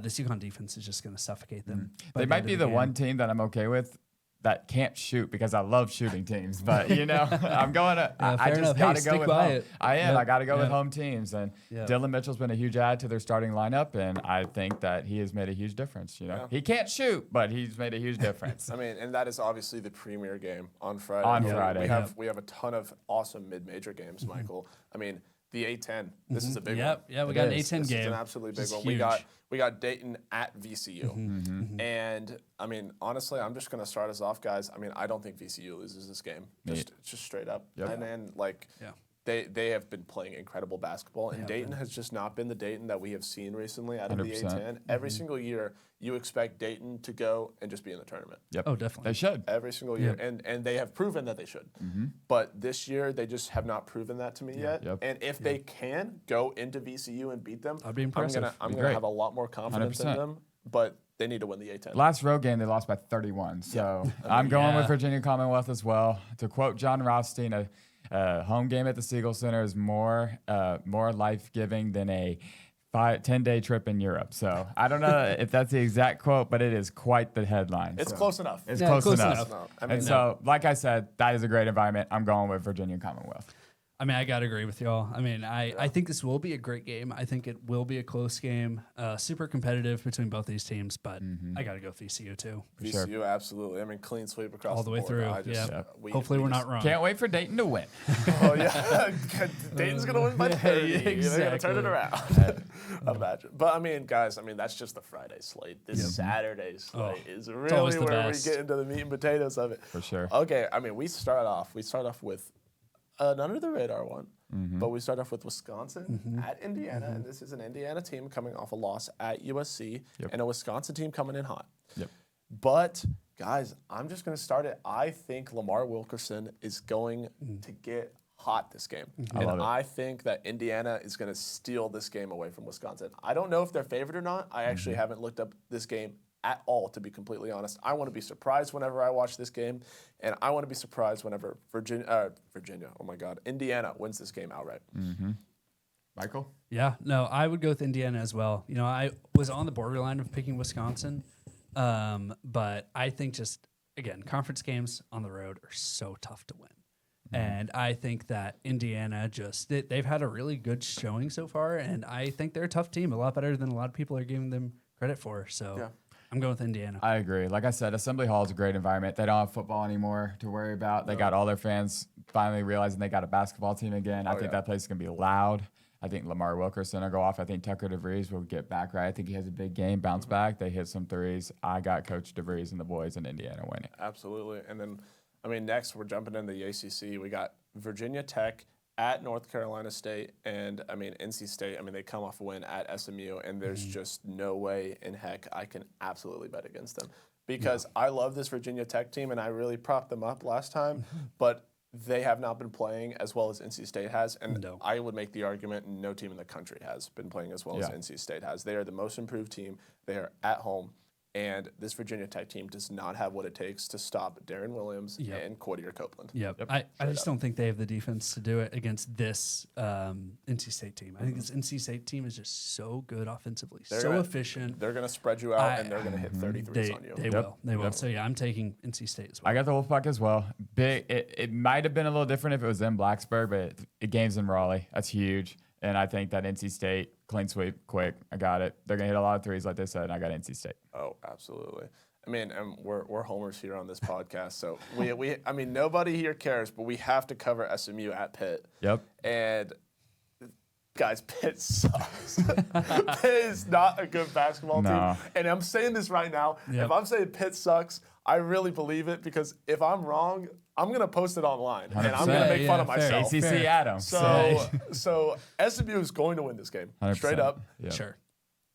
this UConn defense is just going to suffocate them. They might be the one team that I'm okay with that can't shoot because I love shooting teams. But, I'm going to – I just got to go with home. I am. I got to go with home teams. And Dylan Mitchell's been a huge add to their starting lineup, and I think that he has made a huge difference. He can't shoot, but he's made a huge difference. I mean, and that is obviously the premier game on Friday. We have a ton of awesome mid-major games, Michael. I mean, the A-10. This is a big one. Yeah, we got an A-10 game. This is an absolutely big one. We got Dayton at VCU. And, I mean, honestly, I'm just going to start us off, guys. I mean, I don't think VCU loses this game. Just straight up. And then, they have been playing incredible basketball. And Dayton has just not been the Dayton that we have seen recently out of the A-10. Every single year, you expect Dayton to go and just be in the tournament. Yep. Oh, definitely. They should. Every single year. And they have proven that they should. But this year, they just have not proven that to me yet. Yep. And if they can go into VCU and beat them, I'd be impressive. I'm going to have a lot more confidence 100%. in them. But they need to win the A-10. Last road game, they lost by 31. So I'm going with Virginia Commonwealth as well. To quote John Rothstein, a home game at the Siegel Center is more life-giving than a 10-day trip in Europe. So I don't know if that's the exact quote, but it is quite the headline. It's close enough. It's close enough. I mean, so, like I said, that is a great environment. I'm going with Virginia Commonwealth. I mean, I got to agree with y'all. I mean, I think this will be a great game. I think it will be a close game, super competitive between both these teams, but I got to go with VCU too. VCU, absolutely. I mean, clean sweep across all the way board. through. Hopefully we're not wrong. Can't wait for Dayton to win. Oh, yeah. Dayton's going to win by 30. Exactly. They're going to turn it around. Imagine. But, I mean, guys, that's just the Friday slate. This Saturday slate is really where we get into the meat and potatoes of it. For sure. Okay, I mean, we start off with an under-the-radar one. But we start off with Wisconsin at Indiana, and this is an Indiana team coming off a loss at USC, and a Wisconsin team coming in hot. Yep. But, guys, I'm just going to start it. I think Lamar Wilkerson is going to get hot this game. I think that Indiana is going to steal this game away from Wisconsin. I don't know if they're favored or not. I actually haven't looked up this game at all, to be completely honest. I want to be surprised whenever I watch this game, and I want to be surprised whenever Indiana wins this game outright. Michael? Yeah, no, I would go with Indiana as well. I was on the borderline of picking Wisconsin, but I think just, again, conference games on the road are so tough to win. And I think that Indiana they've had a really good showing so far, and I think they're a tough team, a lot better than a lot of people are giving them credit for. So I'm going with Indiana. I agree. Like I said, Assembly Hall is a great environment. They don't have football anymore to worry about. They got all their fans finally realizing they got a basketball team again. I think that place is going to be loud. I think Lamar Wilkerson will go off. I think Tucker DeVries will get back right. I think he has a big game, bounce back. They hit some threes. I got Coach DeVries and the boys in Indiana winning. Absolutely. And then, next we're jumping into the ACC. We got Virginia Tech at North Carolina State, and NC State. They come off a win at SMU, and there's just no way in heck I can absolutely bet against them because I love this Virginia Tech team, and I really propped them up last time, but they have not been playing as well as NC State has, and I would make the argument no team in the country has been playing as well as NC State has. They are the most improved team. They are at home. And this Virginia Tech team does not have what it takes to stop Darren Williams and Cordier Copeland. I just don't think they have the defense to do it against this NC State team. I think this NC State team is just so good offensively, efficient. They're going to spread you out, and they're going to hit 33s on you. They will. They will. So, I'm taking NC State as well. I got the Wolfpack as well. Big. It might have been a little different if it was in Blacksburg, but the game's in Raleigh. That's huge. And I think that NC State, clean sweep, quick. I got it. They're going to hit a lot of threes, like they said, and I got NC State. Oh, absolutely. And we're homers here on this podcast, so we nobody here cares, but we have to cover SMU at Pitt. Yep. And Guys, Pitt sucks. Pitt is not a good basketball team. And I'm saying this right now. If I'm saying Pitt sucks, I really believe it, because if I'm wrong, I'm going to post it online. 100%. And I'm going to make fun of myself. ACC Adams. So SMU is going to win this game. 100%. Straight up. Yep. Sure.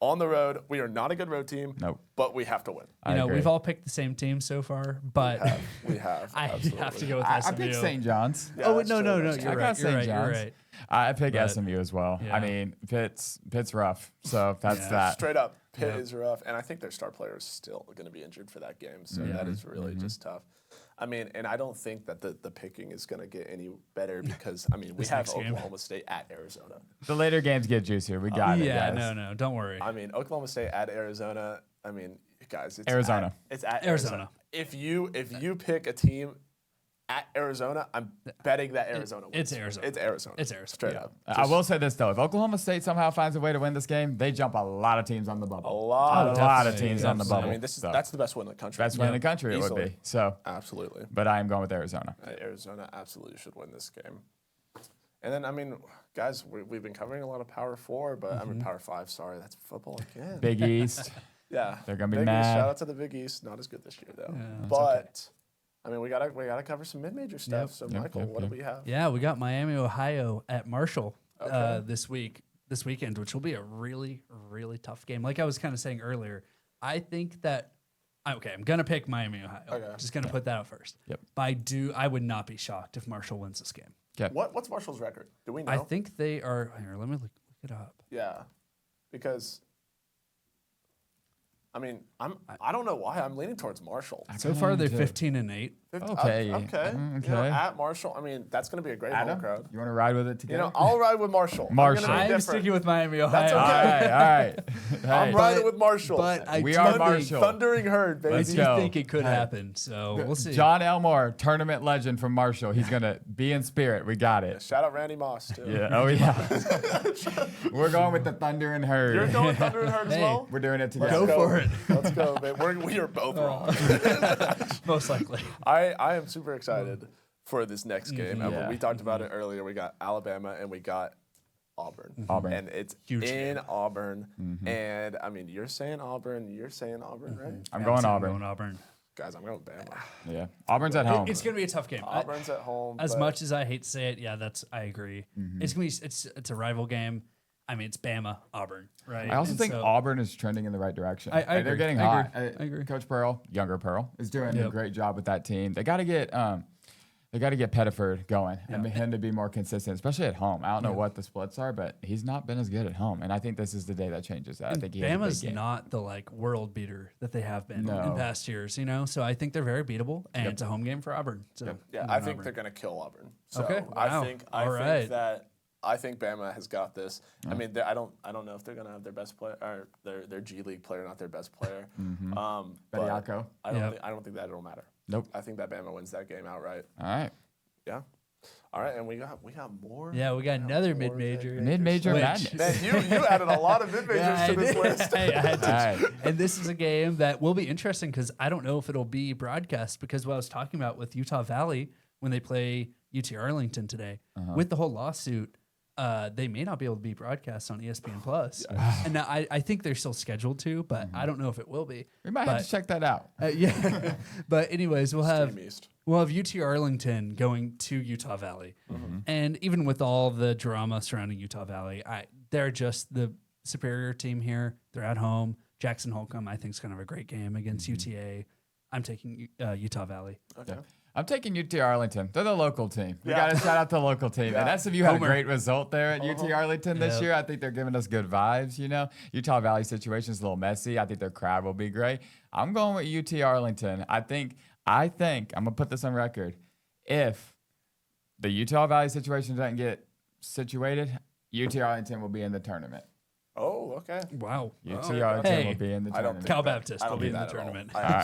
On the road. We are not a good road team. Nope. But we have to win. You know, we've all picked the same team so far, but we have. I absolutely. have to go with SMU. I picked St. John's. Yeah, no, you're right. I pick SMU as well. Yeah. I mean, Pitt's rough, so that's that. Straight up, Pitt is rough, and I think their star player is still going to be injured for that game, so that is really just tough. I mean, and I don't think that the picking is going to get any better, because, I mean, we have Oklahoma State at Arizona. The later games get juicier. We got it, guys. No, don't worry. I mean, Oklahoma State at Arizona, I mean, guys, it's Arizona. It's at Arizona. If you pick a team at Arizona, I'm betting that Arizona wins. It's Arizona. It's Arizona. It's Arizona. Straight up. I will say this, though. If Oklahoma State somehow finds a way to win this game, they jump a lot of teams on the bubble. A lot of teams on the bubble. I mean, that's the best win in the country. Best win in the country it would be. So absolutely. But I am going with Arizona. Arizona absolutely should win this game. And then, I mean, guys, we've been covering a lot of Power 4, but I mean, Power 5, sorry. That's football again. Big East. Yeah. They're going to be Big mad. East, shout out to the Big East. Not as good this year, though. Yeah, but... I mean, we gotta cover some mid-major stuff. So, Michael, what do we have? Yeah, we got Miami, Ohio at Marshall this weekend, which will be a really, really tough game. Like I was kind of saying earlier, I think that I'm gonna pick Miami, Ohio. Okay. Just gonna put that out first. Yep. But I would not be shocked if Marshall wins this game. Okay. What's Marshall's record? Do we know? I think they are. Here, let me look it up. Yeah, because. I mean, I don't know why I'm leaning towards Marshall. So far, they're 15-8. Okay. Okay. You know, at Marshall, I mean, that's going to be a great home crowd. You want to ride with it together? You know, I'll ride with Marshall. I'm sticking with Miami, Ohio. That's okay. All right. Hey. I'm riding with Marshall. But we are Marshall. Thundering herd, baby. I do think it could happen, so we'll see. John Elmore, tournament legend from Marshall. He's going to be in spirit. We got it. Yeah, shout out Randy Moss, too. Yeah. Oh, yeah. We're going with the Thundering Herd. You're going with Thundering Herd as well? We're doing it together. Go for it. Let's go, man. We are both wrong. Most likely. I am super excited for this next game. We talked about it earlier. We got Alabama and we got Auburn. And it's huge in game. Auburn. And, I mean, you're saying Auburn, right? I'm going Auburn. I'm going Auburn. Guys, I'm going Bama. Yeah. Auburn's at home. It's going to be a tough game. Auburn's at home. As much as I hate to say it, I agree. It's going to be it's a rival game. I mean, it's Bama, Auburn, right? I also think Auburn is trending in the right direction. I agree. They're getting hot. I agree. Coach Pearl, younger Pearl, is doing a great job with that team. They got to get Pettiford going and him to be more consistent, especially at home. I don't know what the splits are, but he's not been as good at home, and I think this is the day that changes that. I think Bama's not the world beater that they have been in past years, So I think they're very beatable, and it's a home game for Auburn. So I think they're going to kill Auburn. So okay, wow. I think Bama has got this. I mean, I don't know if they're going to have their best player or their G League player, not their best player. Bediako. I don't think that it'll matter. Nope. I think that Bama wins that game outright. All right. Yeah. All right, and we got more. Yeah, we got another mid-major. Mid-major madness. Man, you added a lot of mid-majors to this list. Hey, I had to. Right. And this is a game that will be interesting because I don't know if it'll be broadcast because what I was talking about with Utah Valley when they play UT Arlington today, with the whole lawsuit, they may not be able to be broadcast on ESPN Plus. And now I think they're still scheduled to, but I don't know if it will be. We might have to check that out. Yeah. But anyways, we'll have UT Arlington going to Utah Valley. And even with all the drama surrounding Utah Valley, they're just the superior team here. They're at home. Jackson Holcomb, I think, is kind of a great game against UTA. I'm taking Utah Valley. Okay. Yeah. I'm taking UT Arlington. They're the local team. We got to shout out the local team. And SMU had a great result there at UT Arlington this year. I think they're giving us good vibes, Utah Valley situation is a little messy. I think their crowd will be great. I'm going with UT Arlington. I think I'm going to put this on record. If the Utah Valley situation doesn't get situated, UT Arlington will be in the tournament. Oh, okay. Wow. UT Arlington will be in the tournament. Cal Baptist will be in the tournament. I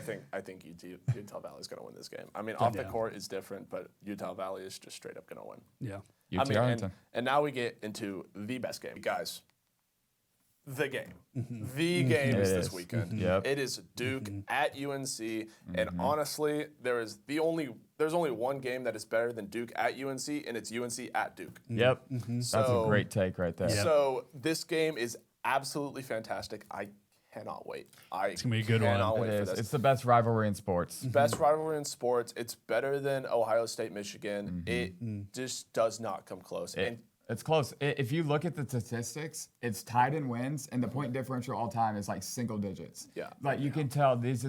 think Utah Valley is going to win this game. I mean, off the court is different, but Utah Valley is just straight up going to win. Yeah. UT Arlington. And now we get into the best game. Guys, the game. The game is this weekend. Yep. It is Duke at UNC, and honestly, there's only one game that is better than Duke at UNC, and it's UNC at Duke. Yep. That's a great take right there. So this game is absolutely fantastic. I cannot wait. It's gonna be a good one. Wait for this. It's the best rivalry in sports. Best rivalry in sports. It's better than Ohio State, Michigan. It just does not come close. It's close. If you look at the statistics, it's tied in wins, and the point differential all time is like single digits. Yeah. Like you can tell these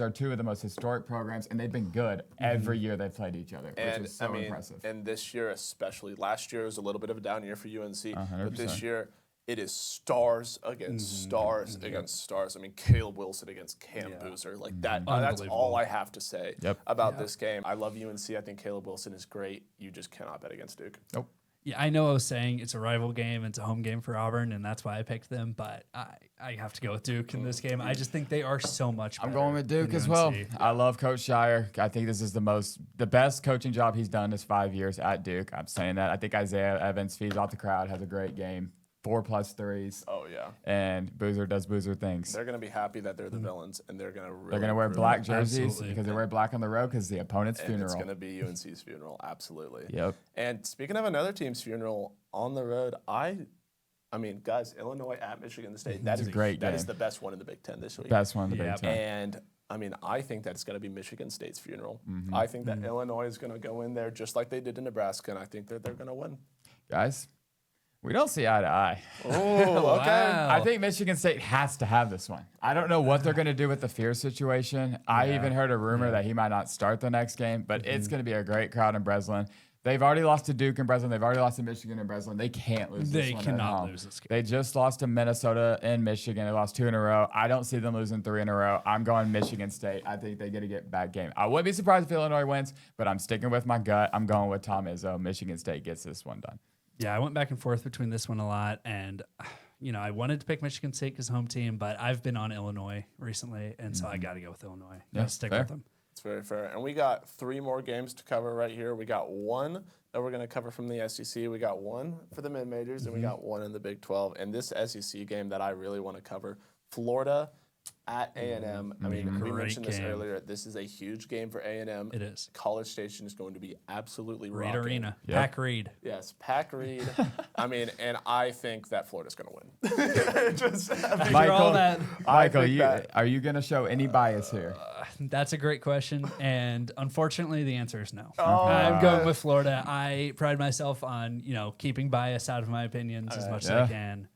are two of the most historic programs, and they've been good every year they've played each other, which is so impressive. And this year especially, last year was a little bit of a down year for UNC, but this year it is stars against stars against stars. I mean, Caleb Wilson against Cam Boozer. Like that. That's all I have to say about this game. I love UNC. I think Caleb Wilson is great. You just cannot bet against Duke. Nope. Yeah, I know I was saying it's a rival game, it's a home game for Auburn, and that's why I picked them, but I have to go with Duke in this game. I just think they are so much better. I'm going with Duke as well. I love Coach Shire. I think this is the best coaching job he's done this 5 years at Duke. I'm saying that. I think Isaiah Evans feeds off the crowd, has a great game. 4+ threes. Oh yeah. And Boozer does Boozer things. They're gonna be happy that they're the villains, and they're gonna wear black jerseys because they wear black on the road because the opponent's funeral. It's gonna be UNC's funeral, absolutely. Yep. And speaking of another team's funeral on the road, I mean, guys, Illinois at Michigan State. That is a great game. That is the best one in the Big Ten this week. Best one in the Big Ten. And I mean, I think that it's going to be Michigan State's funeral. I think that Illinois is going to go in there just like they did in Nebraska, and I think that they're going to win. Guys, we don't see eye to eye. Oh, okay. Wow. I think Michigan State has to have this one. I don't know what they're going to do with the Fear situation. I even heard a rumor that he might not start the next game, but it's going to be a great crowd in Breslin. They've already lost to Duke and Breslin. They've already lost to Michigan and Breslin. They can't lose this one. They cannot lose this game. They just lost to Minnesota and Michigan. They lost 2 in a row. I don't see them losing 3 in a row. I'm going Michigan State. I think they're going to get back game. I wouldn't be surprised if Illinois wins, but I'm sticking with my gut. I'm going with Tom Izzo. Michigan State gets this one done. Yeah, I went back and forth between this one a lot, and I wanted to pick Michigan State because home team, but I've been on Illinois recently, and so I got to go with Illinois. Yeah, stick fair. with them. It's very fair. And we got 3 more games to cover right here. We got one that we're going to cover from the SEC. We got one for the mid-majors, and we got one in the Big 12. And this SEC game that I really want to cover, Florida at A&M. I mean, we mentioned this earlier. This is a huge game for A&M. It is. College Station is going to be absolutely Reed rocking. Arena. Yep. Pack Reed. Yes, Pack Reed. I mean, and I think that Florida's going to win. Michael, are you going to show any bias here? That's a great question, and unfortunately, the answer is no. I'm going with Florida. I pride myself on keeping bias out of my opinions as much as I can.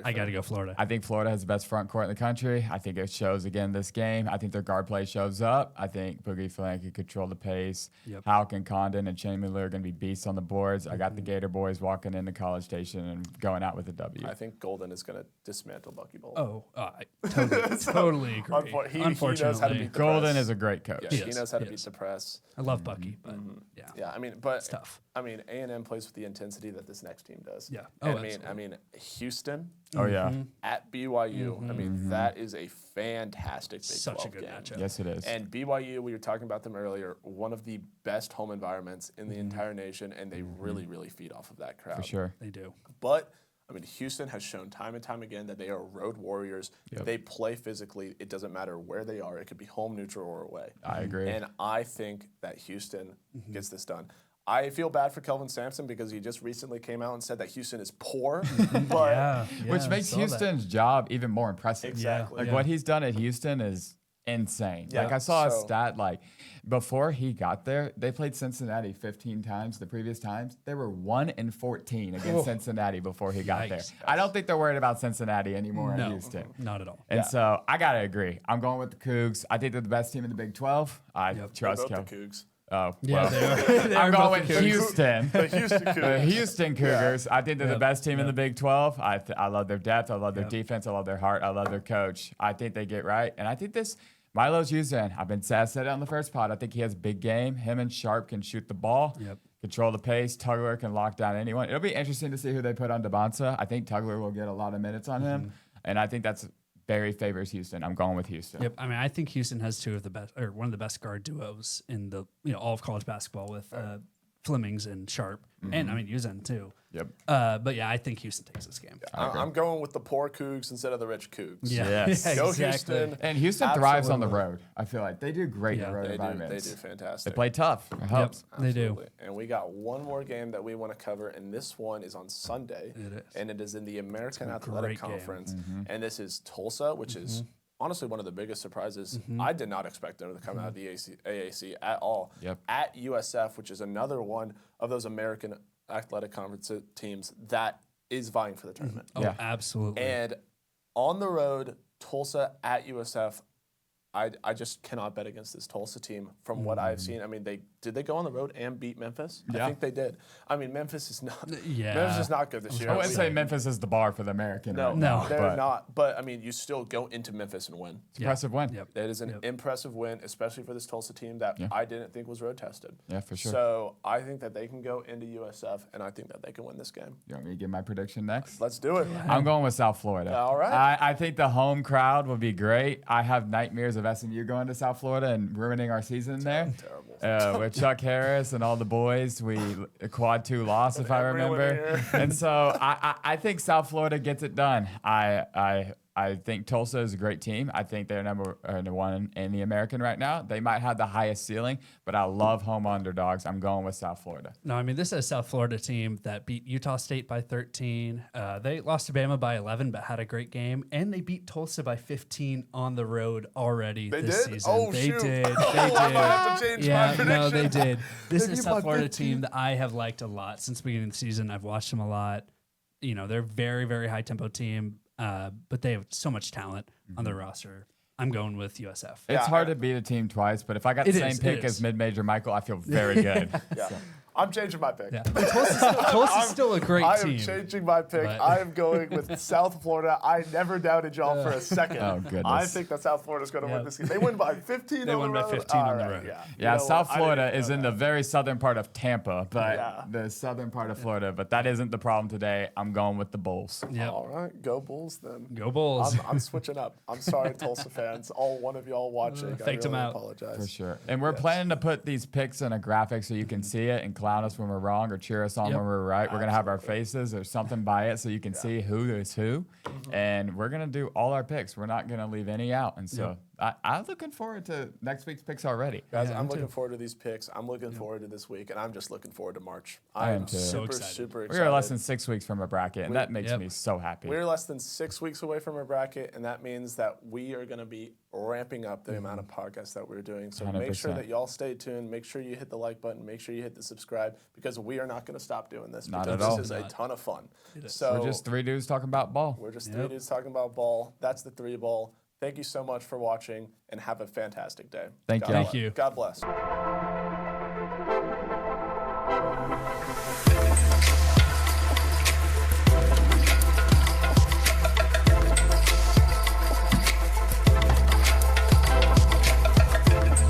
I got to go Florida. I think Florida has the best front court in the country. I think it shows again this game. I think their guard play shows up. I think Boogie Flank can control the pace. Yep. Houck and Condon and Shane Miller are going to be beasts on the boards. I got the Gator boys walking into College Station and going out with a W. I think Golden is going to dismantle Bucky Bowl. Oh, I totally agree. Unfortunately, Golden is a great coach. Yeah, he knows how to beat the press. I love Bucky, but Yeah, I mean, but it's tough. I mean, A&M plays with the intensity that this next team does. Yeah. I mean, Houston. Oh yeah. At BYU. I mean, that is a fantastic Big 12 Such a good game. matchup. Yes, it is. And BYU, we were talking about them earlier, one of the best home environments in the entire nation, and they really, really feed off of that crowd. For sure. They do. But I mean, Houston has shown time and time again that they are road warriors. Yep. They play physically. It doesn't matter where they are. It could be home, neutral, or away. I agree. And I think that Houston gets this done. I feel bad for Kelvin Sampson because he just recently came out and said that Houston is poor. But which makes Houston's job even more impressive. Exactly. Like what he's done at Houston is insane. Yeah, like I saw a stat like before he got there, they played Cincinnati 15 times. The previous times, they were 1-14 against Cincinnati before he got there. I don't think they're worried about Cincinnati anymore in Houston. Not at all. And so I gotta agree. I'm going with the Cougs. I think they're the best team in the Big 12. I trust both Kel. the Cougs. Oh, Yeah, well. they are. I'm going with Houston. The Houston Cougars. The Houston Cougars. I think they're the best team in the Big 12. I love their depth. I love their defense. I love their heart. I love their coach. I think they get right. And I think this Milo's Houston. I said it on the first pod. I think he has a big game. Him and Sharp can shoot the ball, control the pace. Tugler can lock down anyone. It'll be interesting to see who they put on Devonta. I think Tugler will get a lot of minutes on him. And I think that's very favors Houston. I'm going with Houston. Yep. I mean, I think Houston has one of the best guard duos in the all of college basketball with Flemings and Sharp, and I mean Uzen too. Yep. But yeah, I think Houston takes this game. I'm going with the poor Cougs instead of the rich Cougs. Yeah, Yes. yeah, Go exactly. Houston. And Houston thrives on the road. I feel like they do great in road They environments. do fantastic. They play tough. It helps. They do. Absolutely. And we got one more game that we want to cover, and this one is on Sunday. It is. And it is in the American Athletic great game. Conference. And this is Tulsa, which is honestly one of the biggest surprises. I did not expect them to come out of the AAC at all. Yep. At USF, which is another one of those American Athletic Conference teams that is vying for the tournament. Oh, Yeah. absolutely. And on the road, Tulsa at USF, I just cannot bet against this Tulsa team from what I've seen. I mean, did they go on the road and beat Memphis? Yeah. I think they did. I mean, Memphis is not good this year. I wouldn't say Memphis is the bar for the American. No, right No. now, they're but not. But I mean, you still go into Memphis and win. it's an impressive win. Yep. It is an impressive win, especially for this Tulsa team that I didn't think was road tested. Yeah, for sure. So I think that they can go into USF, and I think that they can win this game. You want me to give my prediction next? Let's do it. I'm going with South Florida. All right. I think the home crowd will be great. I have nightmares of SMU going to South Florida and ruining our season there. Terrible. With Chuck Harris and all the boys, we a quad 2 loss, if I everyone remember. here. And so I think South Florida gets it done. I think Tulsa is a great team. I think they're number one in the American right now. They might have the highest ceiling, but I love home underdogs. I'm going with South Florida. No, I mean, this is a South Florida team that beat Utah State by 13. They lost to Bama by 11, but had a great game. And they beat Tulsa by 15 on the road already this did? season. Oh, they shoot. did. They I might have to did. change Yeah, my prediction. no, they did. This They is a beat by South Florida 15. team that I have liked a lot since the beginning of the season. I've watched them a lot. You know, they're a very, very high tempo team, but they have so much talent on their roster. I'm going with USF. It's hard to beat a team twice, but if I got the It same is, pick it as is. mid-major Michael, I feel very good. Yeah. I'm changing my pick. Yeah. Tulsa's still a great I team. am changing my pick. but- I am going with South Florida. I never doubted y'all for a second. Oh, goodness. I think that South Florida's going to win this game. They win by 15 They on won the by road. 15 on the All road. Yeah, Yeah, You know South what? I Florida didn't is know in that. the very southern part of Tampa, but Yeah. the southern part of Florida. But that isn't the problem today. I'm going with the Bulls. Yep. All right, go Bulls then. Go Bulls. I'm switching up. I'm sorry, Tulsa fans. All one of y'all watching. I faked 'em really out. apologize. For sure. And we're planning to put these picks in a graphic so you can see it and clown us when we're wrong or cheer us on Yep. when we're right. We're going to have our faces or something by it so you can see who is who. And we're going to do all our picks. We're not going to leave any out. And so I'm looking forward to next week's picks already. Guys, Yeah, I'm me looking too. forward to these picks. I'm looking forward to this week, and I'm just looking forward to March. I am too. So super, excited. super We excited. are less than 6 weeks from a bracket, and that makes Yep. me so happy. We're less than 6 weeks away from our bracket, and that means that we are going to be ramping up the amount of podcasts that we're doing. So make sure 100%. that y'all stay tuned. Make sure you hit the like button. Make sure you hit the subscribe, because we are not going to stop doing this. Not because at all. this is a ton of fun. So We're just 3 dudes talking about ball. We're just three dudes talking about ball. That's the 3 ball. Thank you so much for watching, and have a fantastic day. Thank God you. bless. Thank you. God bless.